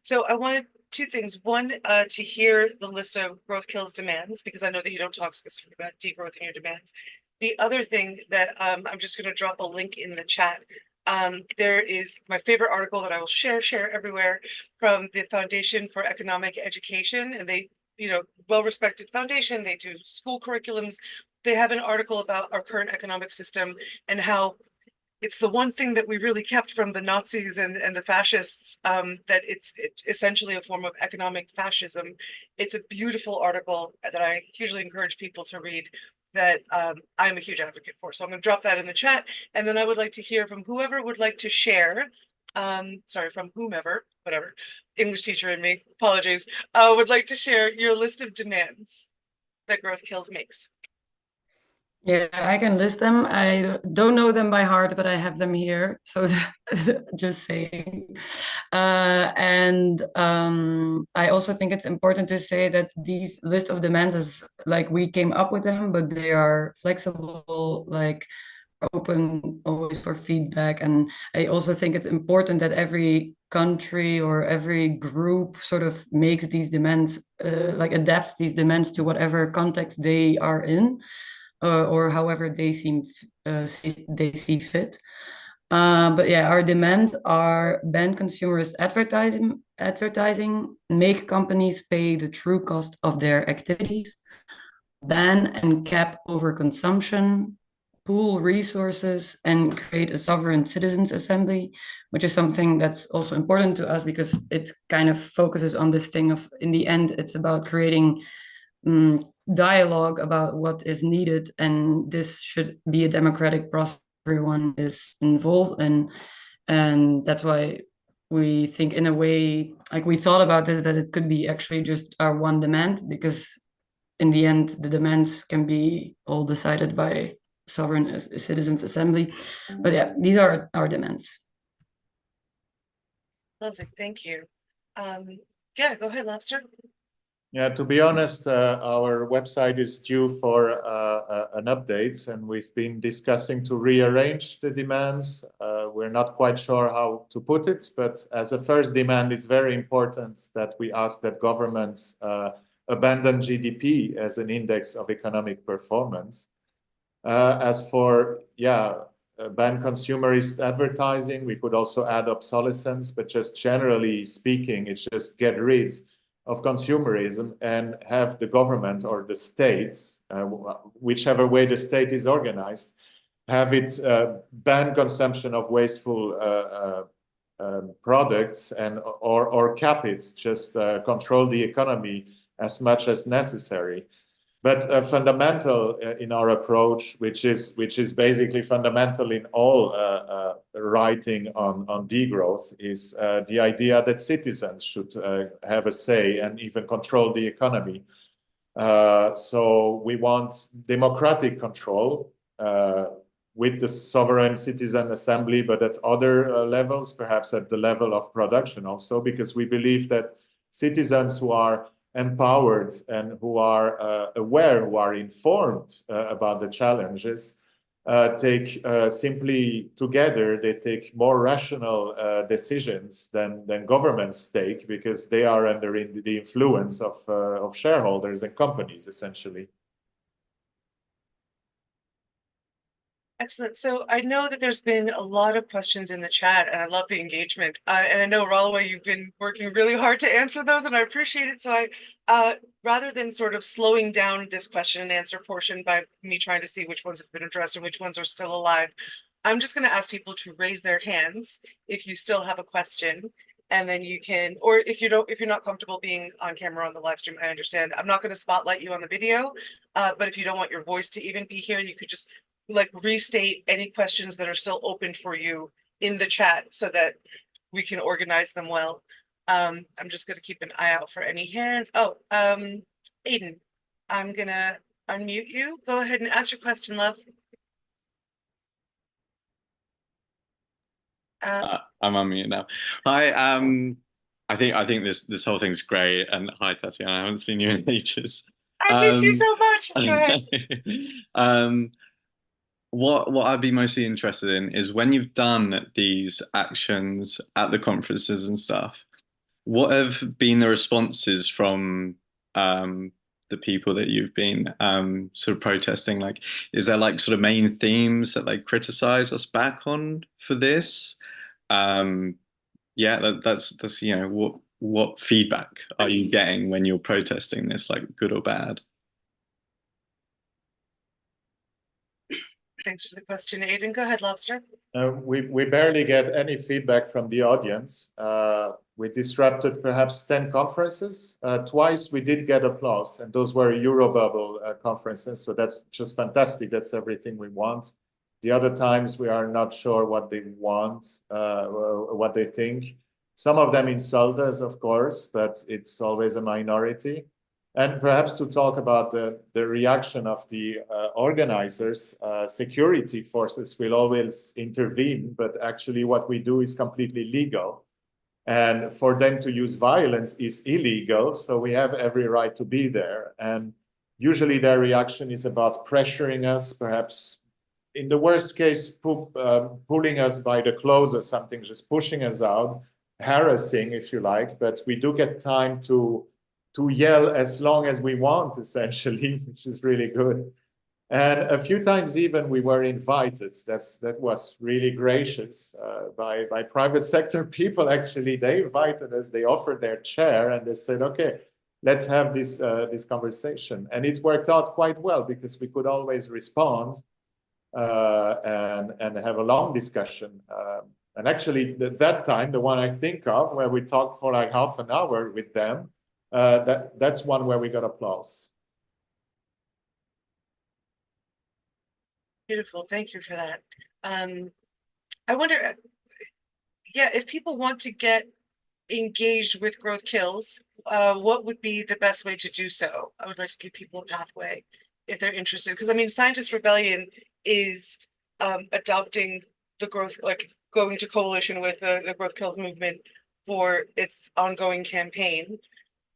so I wanted two things. One, to hear the list of growth kills demands, because I know that you don't talk specifically about degrowth in your demands. The other thing that I'm just going to drop a link in the chat. There is my favorite article that I will share everywhere from the Foundation for Economic Education, and they, well-respected foundation. They do school curriculums. They have an article about our current economic system and how it's the one thing that we really kept from the Nazis and the fascists, that it's essentially a form of economic fascism. It's a beautiful article that I hugely encourage people to read, that I'm a huge advocate for. So I'm going to drop that in the chat. And then I would like to hear from whoever would like to share, from whomever, whatever, English teacher in me, apologies, would like to share your list of demands that Growth Kills makes. Yeah, I can list them. I don't know them by heart, but I have them here. So just saying. I also think it's important to say that these list of demands is like we came up with them, but they are flexible, like open always for feedback. And I also think it's important that every country or every group sort of makes these demands, like adapts these demands to whatever context they are in. Or however they see fit. But yeah, our demands are ban consumerist advertising, make companies pay the true cost of their activities, ban and cap overconsumption, pool resources, and create a sovereign citizens assembly, which is something that's also important to us because it kind of focuses on this thing of, in the end, it's about creating dialogue about what is needed, and this should be a democratic process everyone is involved in. And that's why we think, in a way, like we thought about this, that it could be actually just our one demand, because in the end the demands can be all decided by sovereign citizens assembly. But yeah, these are our demands. Lovely, thank you. Yeah, go ahead, Lobster. Yeah, to be honest, our website is due for an update, and we've been discussing to rearrange the demands. We're not quite sure how to put it, but as a first demand, it's very important that we ask that governments abandon GDP as an index of economic performance. As for, ban consumerist advertising, we could also add obsolescence, but just generally speaking, it's just get rid of consumerism and have the government or the states, whichever way the state is organized, have it ban consumption of wasteful products and or cap it, just control the economy as much as necessary. But fundamental in our approach, which is basically fundamental in all writing on degrowth, is the idea that citizens should have a say and even control the economy. So we want democratic control with the sovereign citizen assembly, but at other levels, perhaps at the level of production also, because we believe that citizens who are empowered and who are aware, who are informed about the challenges, take simply together, they take more rational decisions than governments take, because they are under the influence of shareholders and companies, essentially. Excellent. So I know that there's been a lot of questions in the chat, and I love the engagement. And I know, Runaway, you've been working really hard to answer those, and I appreciate it. So rather than sort of slowing down this question and answer portion by me trying to see which ones have been addressed and which ones are still alive, I'm just going to ask people to raise their hands if you still have a question. And then you can, or if you're not comfortable being on camera on the live stream, I understand. I'm not going to spotlight you on the video, but if you don't want your voice to even be here, you could just restate any questions that are still open for you in the chat so that we can organize them well. I'm just going to keep an eye out for any hands. Oh, Aiden, I'm gonna unmute you. Go ahead and ask your question, love. I'm unmuted now. Hi, I think this whole thing's great, and hi Tatiana, I haven't seen you in ages. I miss you so much. Go ahead. What I'd be mostly interested in is when you've done these actions at the conferences and stuff, what have been the responses from the people that you've been sort of protesting? Like, is there like sort of main themes that they criticize us back on for this? Yeah, that's you know, what feedback are you getting when you're protesting this, like good or bad? Thanks for the question, Aiden. Go ahead, Lobster. We barely get any feedback from the audience. We disrupted perhaps 10 conferences. Twice we did get applause, and those were Eurobubble conferences. So that's just fantastic. That's everything we want. The other times we are not sure what they want, what they think. Some of them insult us, of course, but it's always a minority. And perhaps to talk about the reaction of the organizers, security forces will always intervene, but actually what we do is completely legal. And for them to use violence is illegal, so we have every right to be there. And usually their reaction is about pressuring us, perhaps in the worst case, pulling us by the clothes or something, just pushing us out, harassing, if you like. But we do get time to yell as long as we want, essentially, which is really good. And a few times even we were invited. That was really gracious by private sector people. Actually, they invited us. They offered their chair and they said, "Okay, let's have this conversation." And it worked out quite well because we could always respond and have a long discussion. And actually, that time, the one I think of, where we talked for like half an hour with them. That's one where we got applause. Beautiful, thank you for that. I wonder, yeah, if people want to get engaged with Growth Kills, what would be the best way to do so? I would like to give people a pathway if they're interested, because I mean, Scientist Rebellion is adopting the growth, like going to coalition with the Growth Kills movement for its ongoing campaign,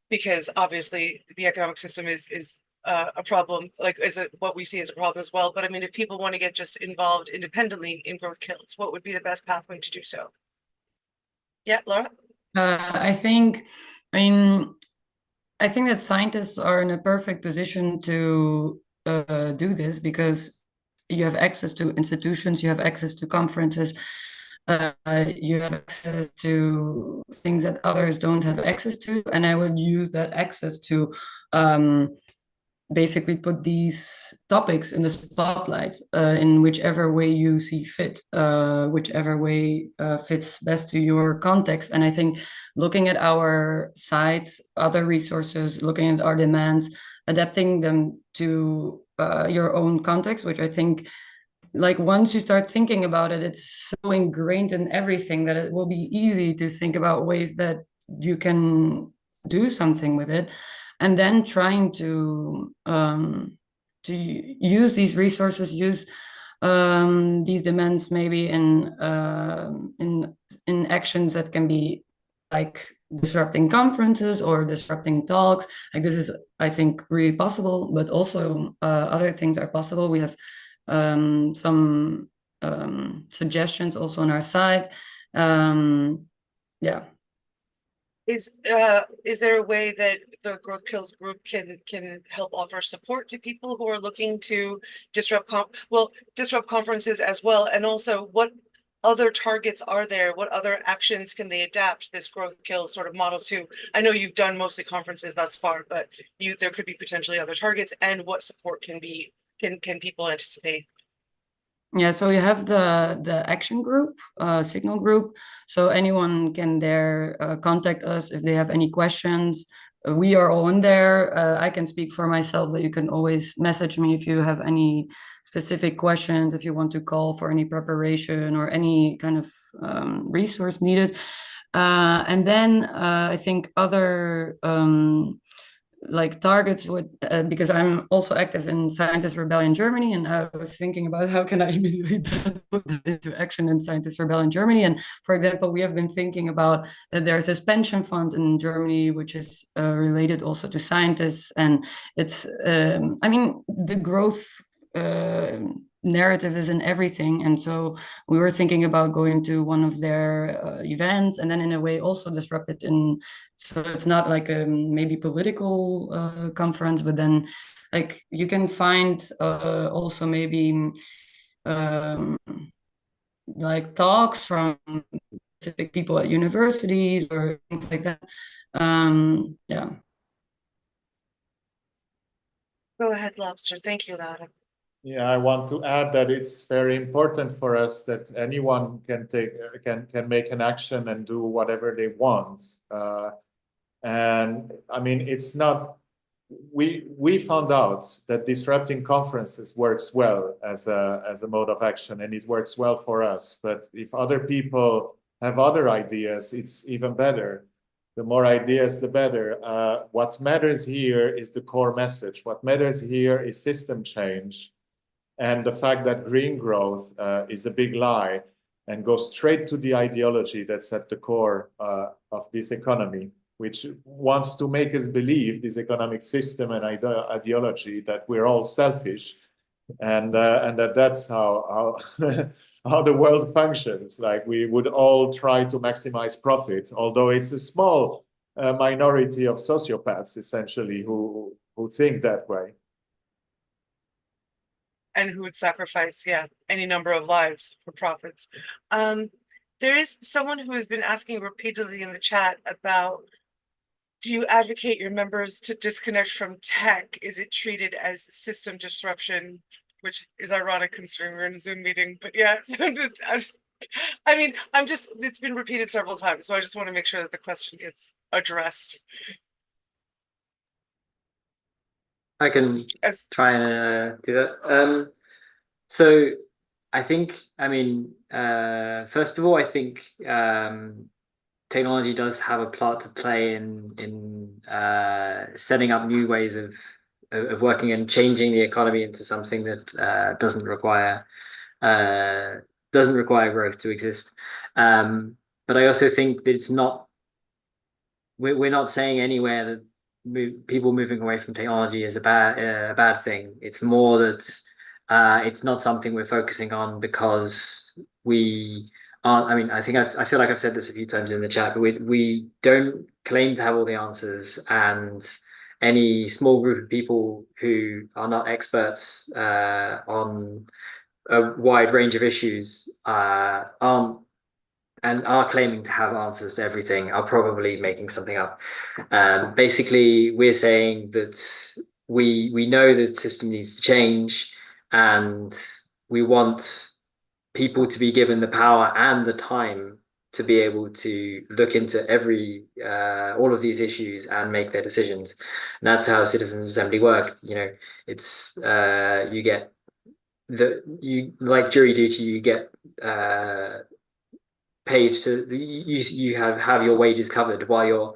because obviously the economic system is a problem, like is it what we see as a problem as well. But I mean, if people want to get just involved independently in Growth Kills, what would be the best pathway to do so? Yeah, Laura? I think, I mean, I think that scientists are in a perfect position to do this because you have access to institutions, you have access to conferences, you have access to things that others don't have access to. And I would use that access to basically put these topics in the spotlight in whichever way you see fit, whichever way fits best to your context. And I think looking at our sites, other resources, looking at our demands, adapting them to your own context, which I think, like, once you start thinking about it, it's so ingrained in everything that it will be easy to think about ways that you can do something with it. And then trying to use these resources, use these demands maybe in actions that can be like disrupting conferences or disrupting talks. Like, this is, I think, really possible, but also other things are possible. We have some suggestions also on our site. Yeah. Is there a way that the Growth Kills group can help offer support to people who are looking to disrupt conferences as well? And also, what other targets are there? What other actions can they adapt this Growth Kills sort of model to? I know you've done mostly conferences thus far, but there could be potentially other targets, and what support can people anticipate? Yeah, so you have the action group, signal group. So anyone can there contact us if they have any questions. We are all in there. I can speak for myself that you can always message me if you have any specific questions, if you want to call for any preparation or any kind of resource needed. And then I think other like targets would, because I'm also active in Scientist Rebellion Germany, and I was thinking about how can I immediately put that into action in Scientist Rebellion Germany. And for example, we have been thinking about that there's this pension fund in Germany which is related also to scientists, and it's I mean, the growth narrative is in everything, and so we were thinking about going to one of their events, and then in a way also disrupt it in, so it's not like a maybe political conference, but then like you can find also maybe like talks from specific people at universities or things like that. Yeah. Go ahead, Lobster. Thank you, Laura. Yeah, I want to add that it's very important for us that anyone can make an action and do whatever they want. And I mean, it's not, we found out that disrupting conferences works well as a mode of action, and it works well for us. But if other people have other ideas, it's even better. The more ideas, the better. What matters here is the core message. What matters here is system change. And the fact that green growth is a big lie and goes straight to the ideology that's at the core of this economy, which wants to make us believe, this economic system and ideology, that we're all selfish, and that's how how the world functions. Like, we would all try to maximize profit, although it's a small minority of sociopaths essentially who think that way. And who would sacrifice, yeah, any number of lives for profits. There is someone who has been asking repeatedly in the chat about, do you advocate your members to disconnect from tech? Is it treated as system disruption? Which is ironic considering we're in a Zoom meeting, but yeah. I mean, it's been repeated several times, so I just want to make sure that the question gets addressed. I can try and do that. So I think, I mean, first of all, I think technology does have a part to play in setting up new ways of working and changing the economy into something that doesn't require growth to exist. But I also think that it's not, we're not saying anywhere that people moving away from technology is a bad thing. It's more that it's not something we're focusing on because we aren't. I mean, I feel like I've said this a few times in the chat, but we don't claim to have all the answers, and any small group of people who are not experts on a wide range of issues aren't and are claiming to have answers to everything are probably making something up. Basically, we're saying that we know that the system needs to change, and we want people to be given the power and the time to be able to look into all of these issues and make their decisions. And that's how citizens assembly work. You know, it's you get like jury duty, you get paid to you have your wages covered while you're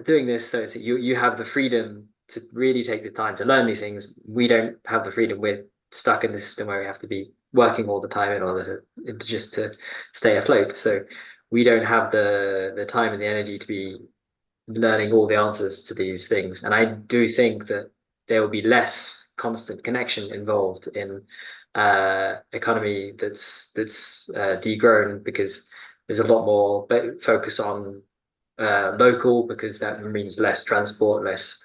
doing this, so you have the freedom to really take the time to learn these things. We don't have the freedom. We're stuck in the system where we have to be working all the time in order to stay afloat. So we don't have the time and the energy to be learning all the answers to these things. And I do think that there will be less constant connection involved in economy that's degrown, because there's a lot more focus on local, because that means less transport, less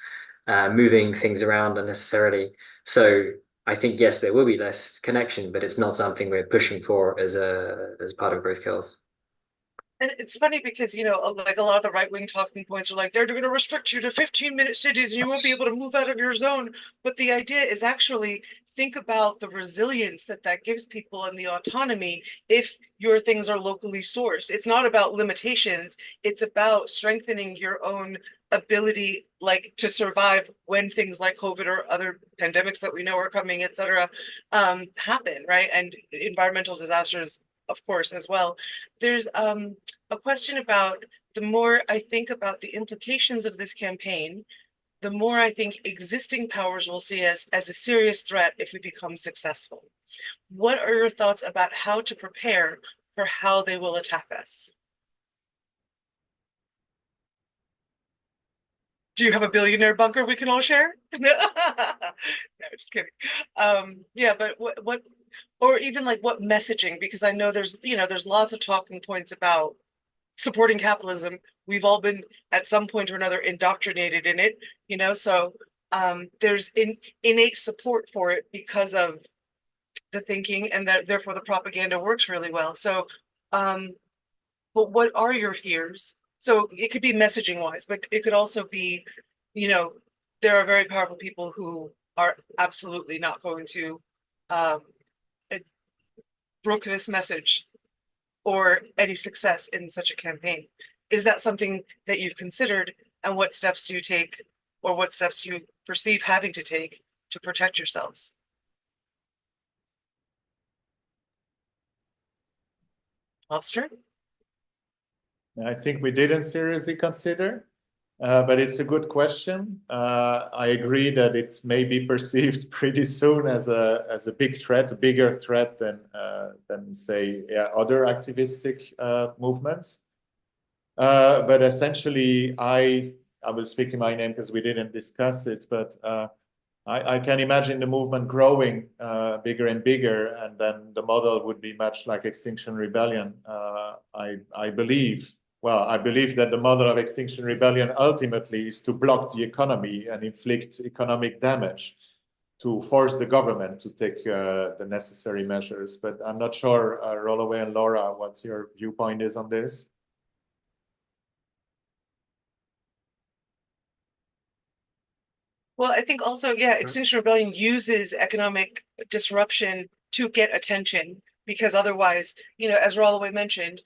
moving things around unnecessarily. So I think, yes, there will be less connection, but it's not something we're pushing for as part of growth kills. And it's funny because, you know, like a lot of the right-wing talking points are like, they're going to restrict you to 15-minute cities and you won't be able to move out of your zone. But the idea is actually think about the resilience that gives people and the autonomy if your things are locally sourced. It's not about limitations. It's about strengthening your own ability, like, to survive when things like COVID or other pandemics that we know are coming, et cetera, happen, right? And environmental disasters, of course, as well. There's a question about, the more I think about the implications of this campaign, the more I think existing powers will see us as a serious threat if we become successful. What are your thoughts about how to prepare for how they will attack us? Do you have a billionaire bunker we can all share? No, just kidding. Yeah, but what, or even like what messaging, because I know there's, you know, there's lots of talking points about supporting capitalism. We've all been at some point or another indoctrinated in it, you know, so there's innate support for it because of the thinking, and that therefore the propaganda works really well. So, but what are your fears? So it could be messaging wise, but it could also be, you know, there are very powerful people who are absolutely not going to brook this message or any success in such a campaign. Is that something that you've considered, and what steps do you take, or what steps do you perceive having to take to protect yourselves? Lobster? I think we didn't seriously consider, but it's a good question. I agree that it may be perceived pretty soon as a big threat, a bigger threat than say, other activistic movements. But essentially, I will speak in my name because we didn't discuss it, but I can imagine the movement growing bigger and bigger, and then the model would be much like Extinction Rebellion. I believe that the model of Extinction Rebellion ultimately is to block the economy and inflict economic damage, to force the government to take the necessary measures. But I'm not sure, Runaway and Laura, what your viewpoint is on this. Well, I think also, yeah, Extinction Rebellion uses economic disruption to get attention, because otherwise, you know, as Rolaway mentioned,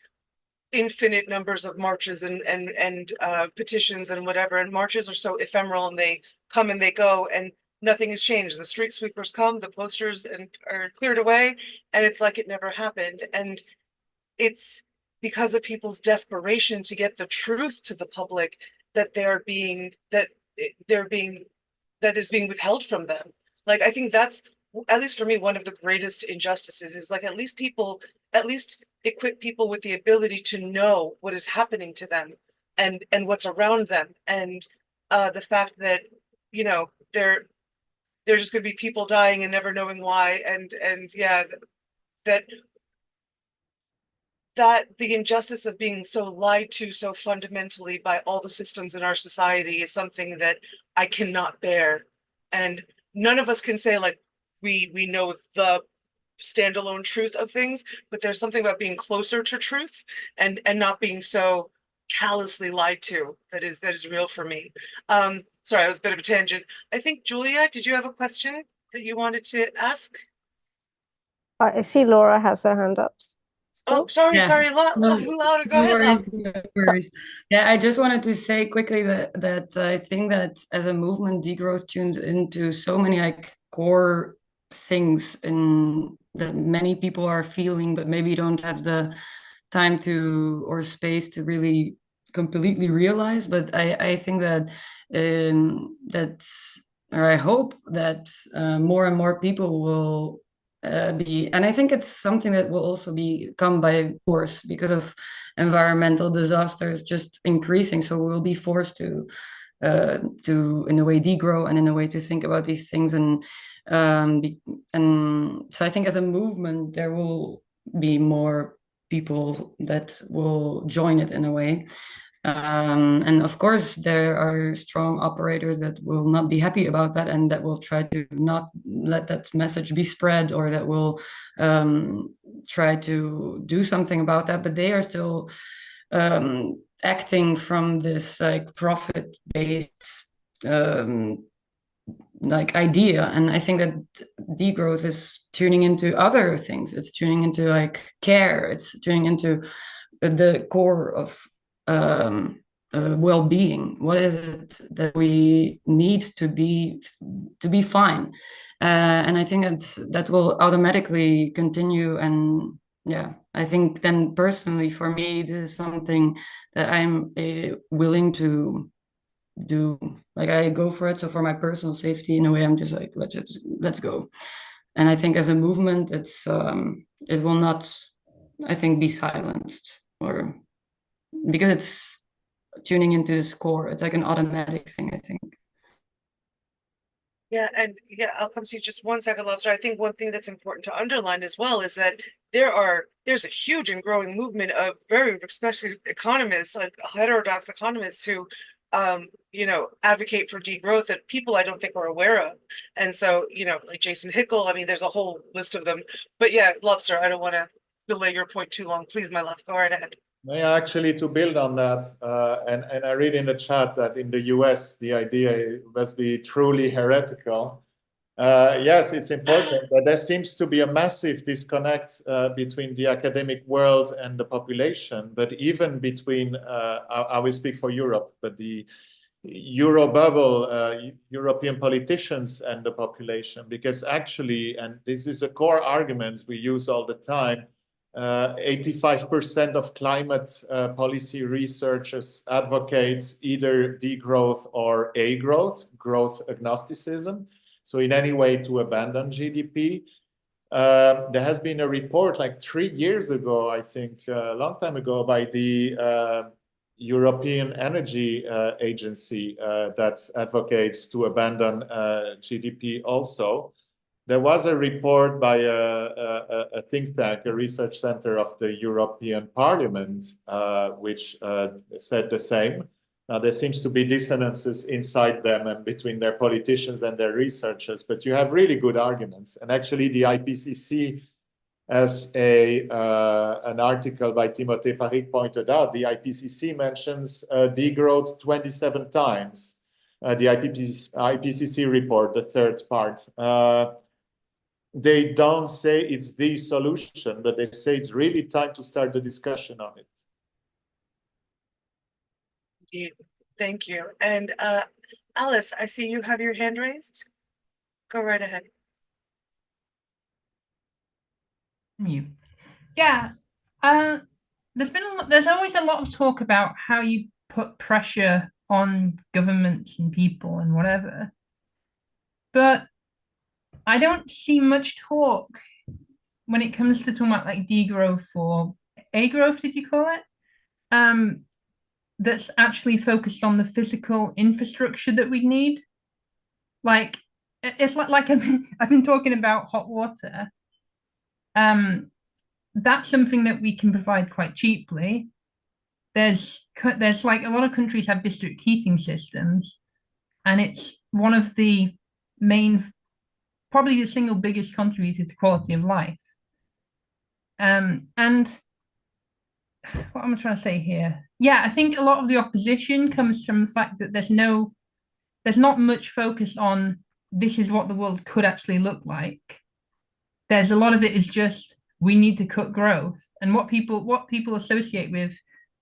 infinite numbers of marches and petitions and whatever, and marches are so ephemeral and they come and they go and nothing has changed. The street sweepers come, the posters are cleared away, and it's like it never happened. And it's because of people's desperation to get the truth to the public that that is being withheld from them. Like, I think that's, at least for me, one of the greatest injustices is like, at least equip people with the ability to know what is happening to them and what's around them. And the fact that, you know, there's just going to be people dying and never knowing why. And yeah, that the injustice of being so lied to so fundamentally by all the systems in our society is something that I cannot bear. And none of us can say like we know the standalone truth of things, but there's something about being closer to truth and not being so callously lied to that is real for me. Sorry, I was a bit of a tangent. I think Julia, did you have a question that you wanted to ask? I see Laura has her hand up. Oh, sorry, Yeah. louder, go No ahead, worries, love. no worries. Yeah, I just wanted to say quickly that I think that as a movement, degrowth tunes into so many like core things in that many people are feeling, but maybe don't have the time to or space to really completely realize. But I think that that's, or I hope that more and more people will and I think it's something that will also come by force because of environmental disasters just increasing. So we'll be forced to in a way degrow and in a way to think about these things. And so I think as a movement there will be more people that will join it in a way. And of course, there are strong operators that will not be happy about that and that will try to not let that message be spread, or that will try to do something about that. But they are still acting from this like profit-based like idea. And I think that degrowth is tuning into other things. It's tuning into like care. It's tuning into the core of well-being. What is it that we need to be fine? And I think that will automatically continue. And yeah, I think then personally for me, this is something that I'm willing to do. Like I go for it. So for my personal safety, in a way, I'm just like, let's go. And I think as a movement, it will not, I think, be silenced, or because it's tuning into this core. It's like an automatic thing, I think. Yeah, and yeah, I'll come to you just 1 second, love. So I think one thing that's important to underline as well is that there's a huge and growing movement of very, especially economists, like heterodox economists who you know, advocate for degrowth that people I don't think are aware of. And so, you know, like Jason Hickel, I mean, there's a whole list of them. But yeah, Lobster, I don't want to delay your point too long. Please, my love, go right ahead. Yeah, actually, to build on that, and I read in the chat that in the US, the idea must be truly heretical. Yes, it's important, but there seems to be a massive disconnect between the academic world and the population, but even between, I will speak for Europe, but the Euro bubble, European politicians and the population, because actually, and this is a core argument we use all the time, 85% of climate policy researchers advocates either degrowth or growth agnosticism. So in any way to abandon GDP. There has been a report like 3 years ago, I think, a long time ago, by the European Energy Agency that advocates to abandon GDP also. There was a report by a think tank, a research center of the European Parliament, which said the same. Now, there seems to be dissonances inside them and between their politicians and their researchers, but you have really good arguments. And actually, the IPCC, as an article by Timothée Parric pointed out, the IPCC mentions degrowth 27 times. The IPCC report, the third part. They don't say it's the solution, but they say it's really time to start the discussion on it. Thank you. And Alice, I see you have your hand raised. Go right ahead. You. Yeah. There's always a lot of talk about how you put pressure on governments and people and whatever. but I don't see much talk when it comes to talking about like degrowth or A-growth, did you call it? That's actually focused on the physical infrastructure that we need. Like it's like I've been talking about hot water. That's something that we can provide quite cheaply. There's like a lot of countries have district heating systems, and it's one of the main, probably the single biggest contributor to quality of life. And what am I trying to say here? Yeah, I think a lot of the opposition comes from the fact that there's not much focus on this is what the world could actually look like. There's a lot of it is just we need to cut growth, and what people associate with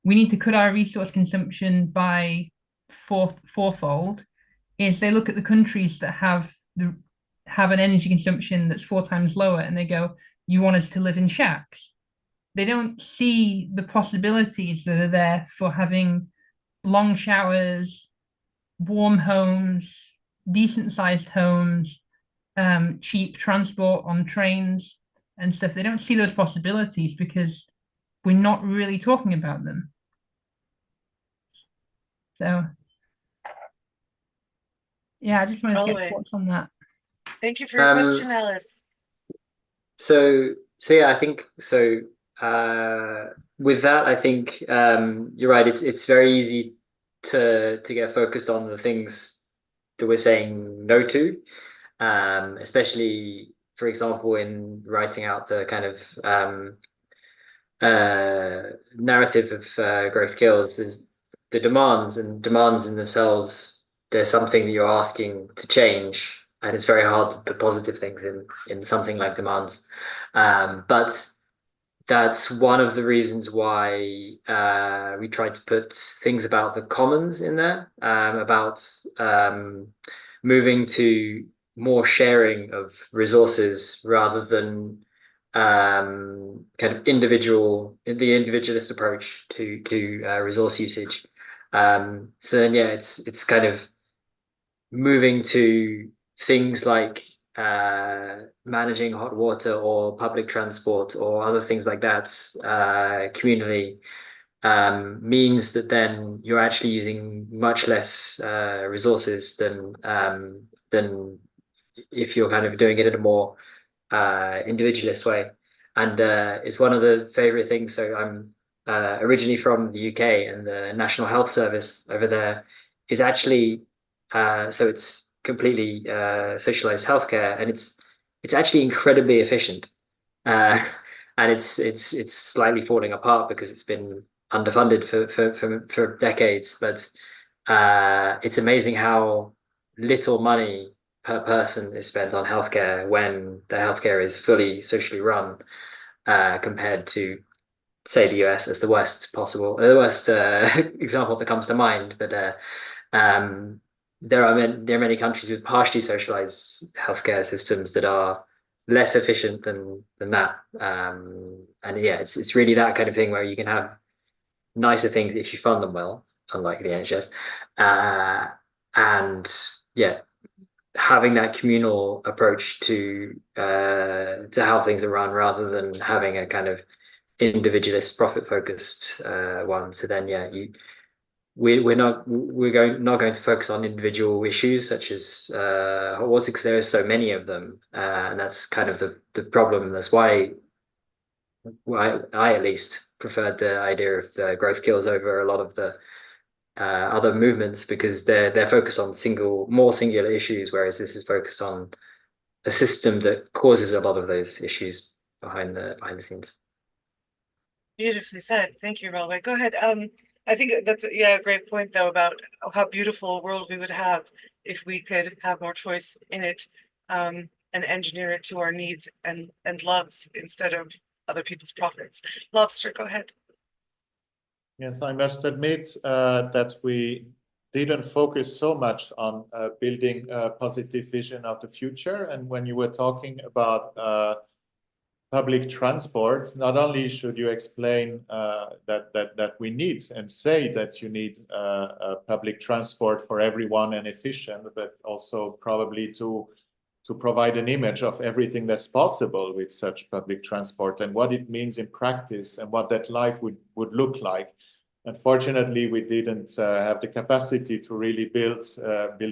we need to cut our resource consumption by fourfold is they look at the countries that have an energy consumption that's 4 times lower, and they go, "You want us to live in shacks?" They don't see the possibilities that are there for having long showers, warm homes, decent-sized homes, cheap transport on trains and stuff. They don't see those possibilities because we're not really talking about them. So, yeah, I just wanted to get thoughts on that. Thank you for your question, Alice. So yeah, I think so. With that, I think you're right. It's very easy to get focused on the things that we're saying no to, especially, for example, in writing out the kind of narrative of growth kills. There's the demands, and demands in themselves. There's something that you're asking to change, and it's very hard to put positive things in something like demands. But that's one of the reasons why we tried to put things about the commons in there, about moving to more sharing of resources rather than kind of the individualist approach to resource usage. So then, yeah, it's kind of moving to things like managing hot water or public transport or other things like that communally, means that then you're actually using much less resources than if you're kind of doing it in a more individualist way. And it's one of the favorite things. So I'm originally from the UK, and the National Health Service over there is actually so it's completely socialized healthcare, and it's actually incredibly efficient, and it's slightly falling apart because it's been underfunded for decades. But it's amazing how little money per person is spent on healthcare when the healthcare is fully socially run, compared to, say, the US as the worst example that comes to mind. But there are many countries with partially socialized healthcare systems that are less efficient than that. And yeah, it's really that kind of thing where you can have nicer things if you fund them well, unlike the NHS. And yeah, having that communal approach to how things are run, rather than having a kind of individualist, profit-focused one. So then, yeah, we're not going to focus on individual issues such as hot water, because there are so many of them, and that's kind of the problem. That's why I at least preferred the idea of the growth kills over a lot of the other movements, because they're focused on more singular issues, whereas this is focused on a system that causes a lot of those issues behind the scenes. Beautifully said. Thank you, Runaway. Go ahead. I think that's a great point, though, about how beautiful a world we would have if we could have more choice in it, and engineer it to our needs and loves instead of other people's profits. Lobster, go ahead. Yes, I must admit that we didn't focus so much on building a positive vision of the future. And when you were talking about public transport, not only should you explain that we need and say that you need public transport for everyone and efficient, but also probably to to provide an image of everything that's possible with such public transport and what it means in practice and what that life would look like. Unfortunately, we didn't have the capacity to really build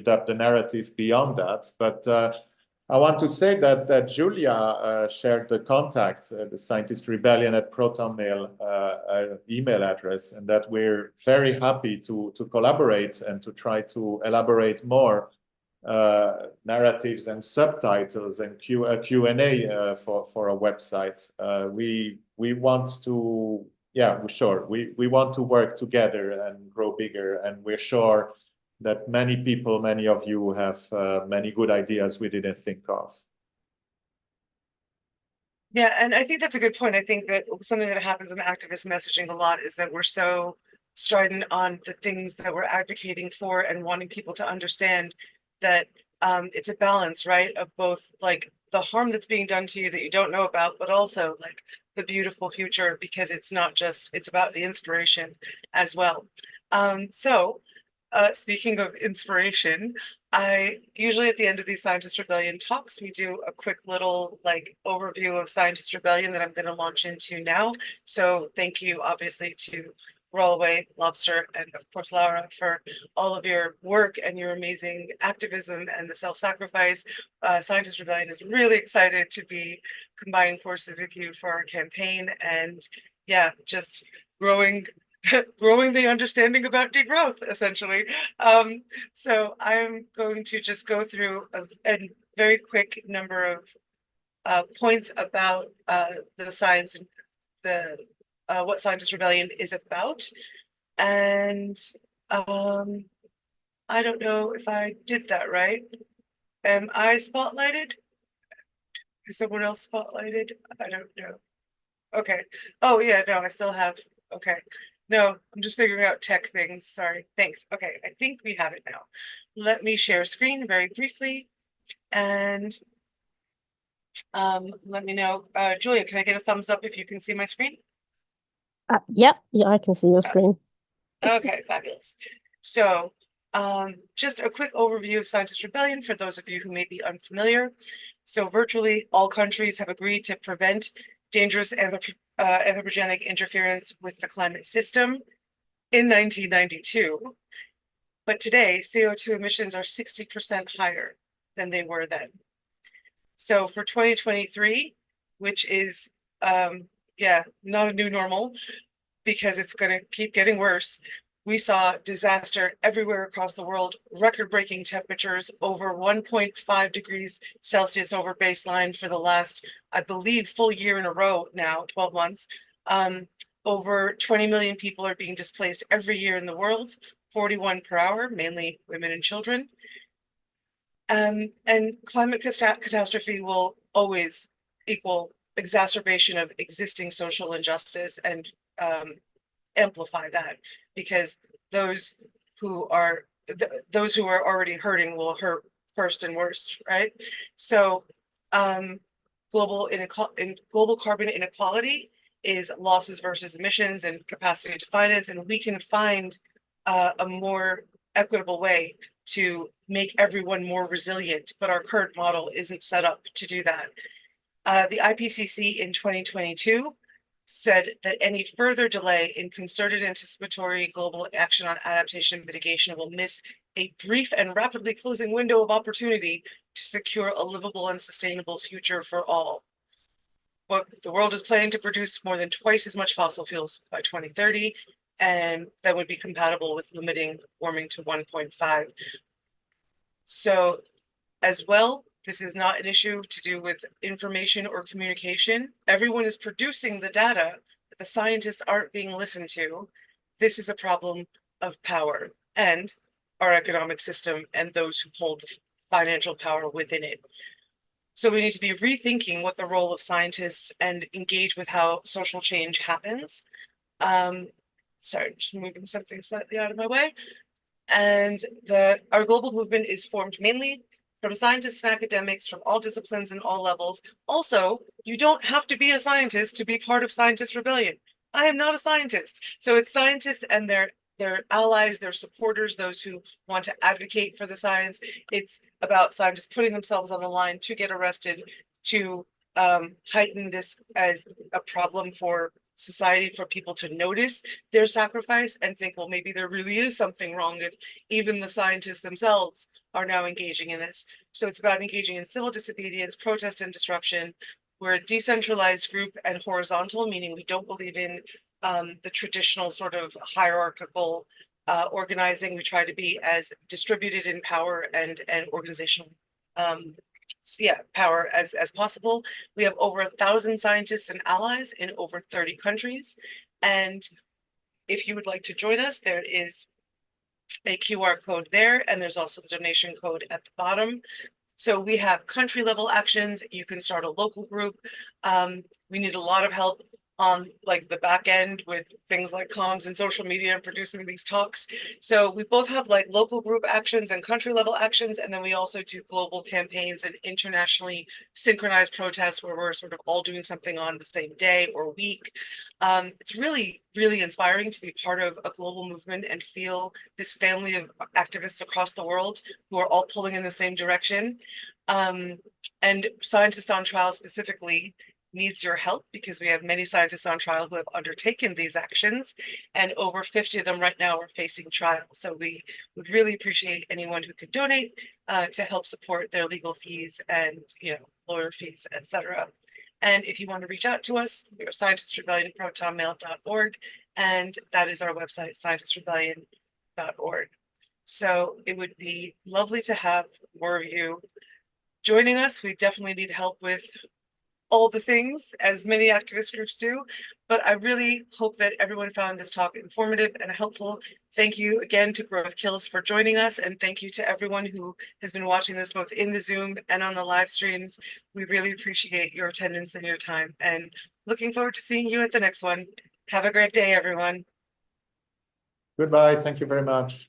up the narrative beyond that. But I want to say that Julia shared the contact, the Scientist Rebellion at ProtonMail email address, and that we're very happy to collaborate and to try to elaborate more narratives and subtitles and Q&A for a website. We want to, yeah, sure, we want to work together and grow bigger, and we're sure that many people, many of you have many good ideas we didn't think of. Yeah, and I think that's a good point. I think that something that happens in activist messaging a lot is that we're so strident on the things that we're advocating for and wanting people to understand that it's a balance, right, of both like the harm that's being done to you that you don't know about, but also like the beautiful future, because it's not just, it's about the inspiration as well. Speaking of inspiration, I usually at the end of these Scientist Rebellion talks, we do a quick little like overview of Scientist Rebellion that I'm going to launch into now. So thank you, obviously, to Runaway, Lobster, and of course Laura for all of your work and your amazing activism and the self-sacrifice. Scientist Rebellion is really excited to be combining forces with you for our campaign, and yeah, just growing the understanding about degrowth, essentially. So I'm going to just go through a very quick number of points about the science and the what Scientist Rebellion is about. And I don't know if I did that right. Am I spotlighted? Is someone else spotlighted? I don't know. Okay. Oh yeah, no, I still have, okay. No, I'm just figuring out tech things. Sorry. Thanks. Okay, I think we have it now. Let me share screen very briefly, and let me know. Julia, can I get a thumbs up if you can see my screen? Yeah, I can see your screen. Okay, fabulous. So just a quick overview of Scientist Rebellion for those of you who may be unfamiliar. So virtually all countries have agreed to prevent dangerous anthropogenic interference with the climate system in 1992. But today, CO2 emissions are 60% higher than they were then. So for 2023, which is, yeah, not a new normal, because it's going to keep getting worse, we saw disaster everywhere across the world, record-breaking temperatures over 1.5 degrees Celsius over baseline for the last, I believe, full year in a row now, 12 months. Over 20 million people are being displaced every year in the world, 41 per hour, mainly women and children. And climate catastrophe will always equal exacerbation of existing social injustice and amplify that, because those who are already hurting will hurt first and worst, right? So global carbon inequality is losses versus emissions and capacity to finance, and we can find a more equitable way to make everyone more resilient, but our current model isn't set up to do that. The IPCC in 2022 said that any further delay in concerted anticipatory global action on adaptation and mitigation will miss a brief and rapidly closing window of opportunity to secure a livable and sustainable future for all. Well, the world is planning to produce more than twice as much fossil fuels by 2030, and that would be compatible with limiting warming to 1.5. So as well, this is not an issue to do with information or communication. Everyone is producing the data, but the scientists aren't being listened to. This is a problem of power and our economic system and those who hold financial power within it. So we need to be rethinking what the role of scientists and engage with how social change happens. Sorry, just moving something slightly out of my way. And our global movement is formed mainly from scientists and academics from all disciplines and all levels. Also, you don't have to be a scientist to be part of Scientist Rebellion. I am not a scientist. So it's scientists and their their allies, their supporters, those who want to advocate for the science. It's about scientists putting themselves on the line to get arrested, to heighten this as a problem for society, for people to notice their sacrifice and think, well, maybe there really is something wrong if even the scientists themselves are now engaging in this. So it's about engaging in civil disobedience, protest, and disruption. We're a decentralized group and horizontal, meaning we don't believe in the traditional sort of hierarchical organizing. We try to be as distributed in power and organizational power as possible. We have over 1,000 scientists and allies in over 30 countries. And if you would like to join us, there is a QR code there, and there's also the donation code at the bottom. So we have country level actions. You can start a local group. We need a lot of help on like the back end with things like comms and social media and producing these talks. So we both have like local group actions and country level actions. And then we also do global campaigns and internationally synchronized protests where we're sort of all doing something on the same day or week. It's really, really inspiring to be part of a global movement and feel this family of activists across the world who are all pulling in the same direction. And Scientists on Trial specifically needs your help because we have many scientists on trial who have undertaken these actions, and over 50 of them right now are facing trial. So we would really appreciate anyone who could donate to help support their legal fees and lawyer fees, etc. And if you want to reach out to us, we're scientistrebellion@protonmail.org, and that is our website, scientistrebellion.org. So it would be lovely to have more of you joining us. We definitely need help with all the things, as many activist groups do, but I really hope that everyone found this talk informative and helpful. Thank you again to Growth Kills for joining us, and thank you to everyone who has been watching this both in the Zoom and on the live streams. We really appreciate your attendance and your time, and looking forward to seeing you at the next one. Have a great day, everyone. Goodbye. Thank you very much.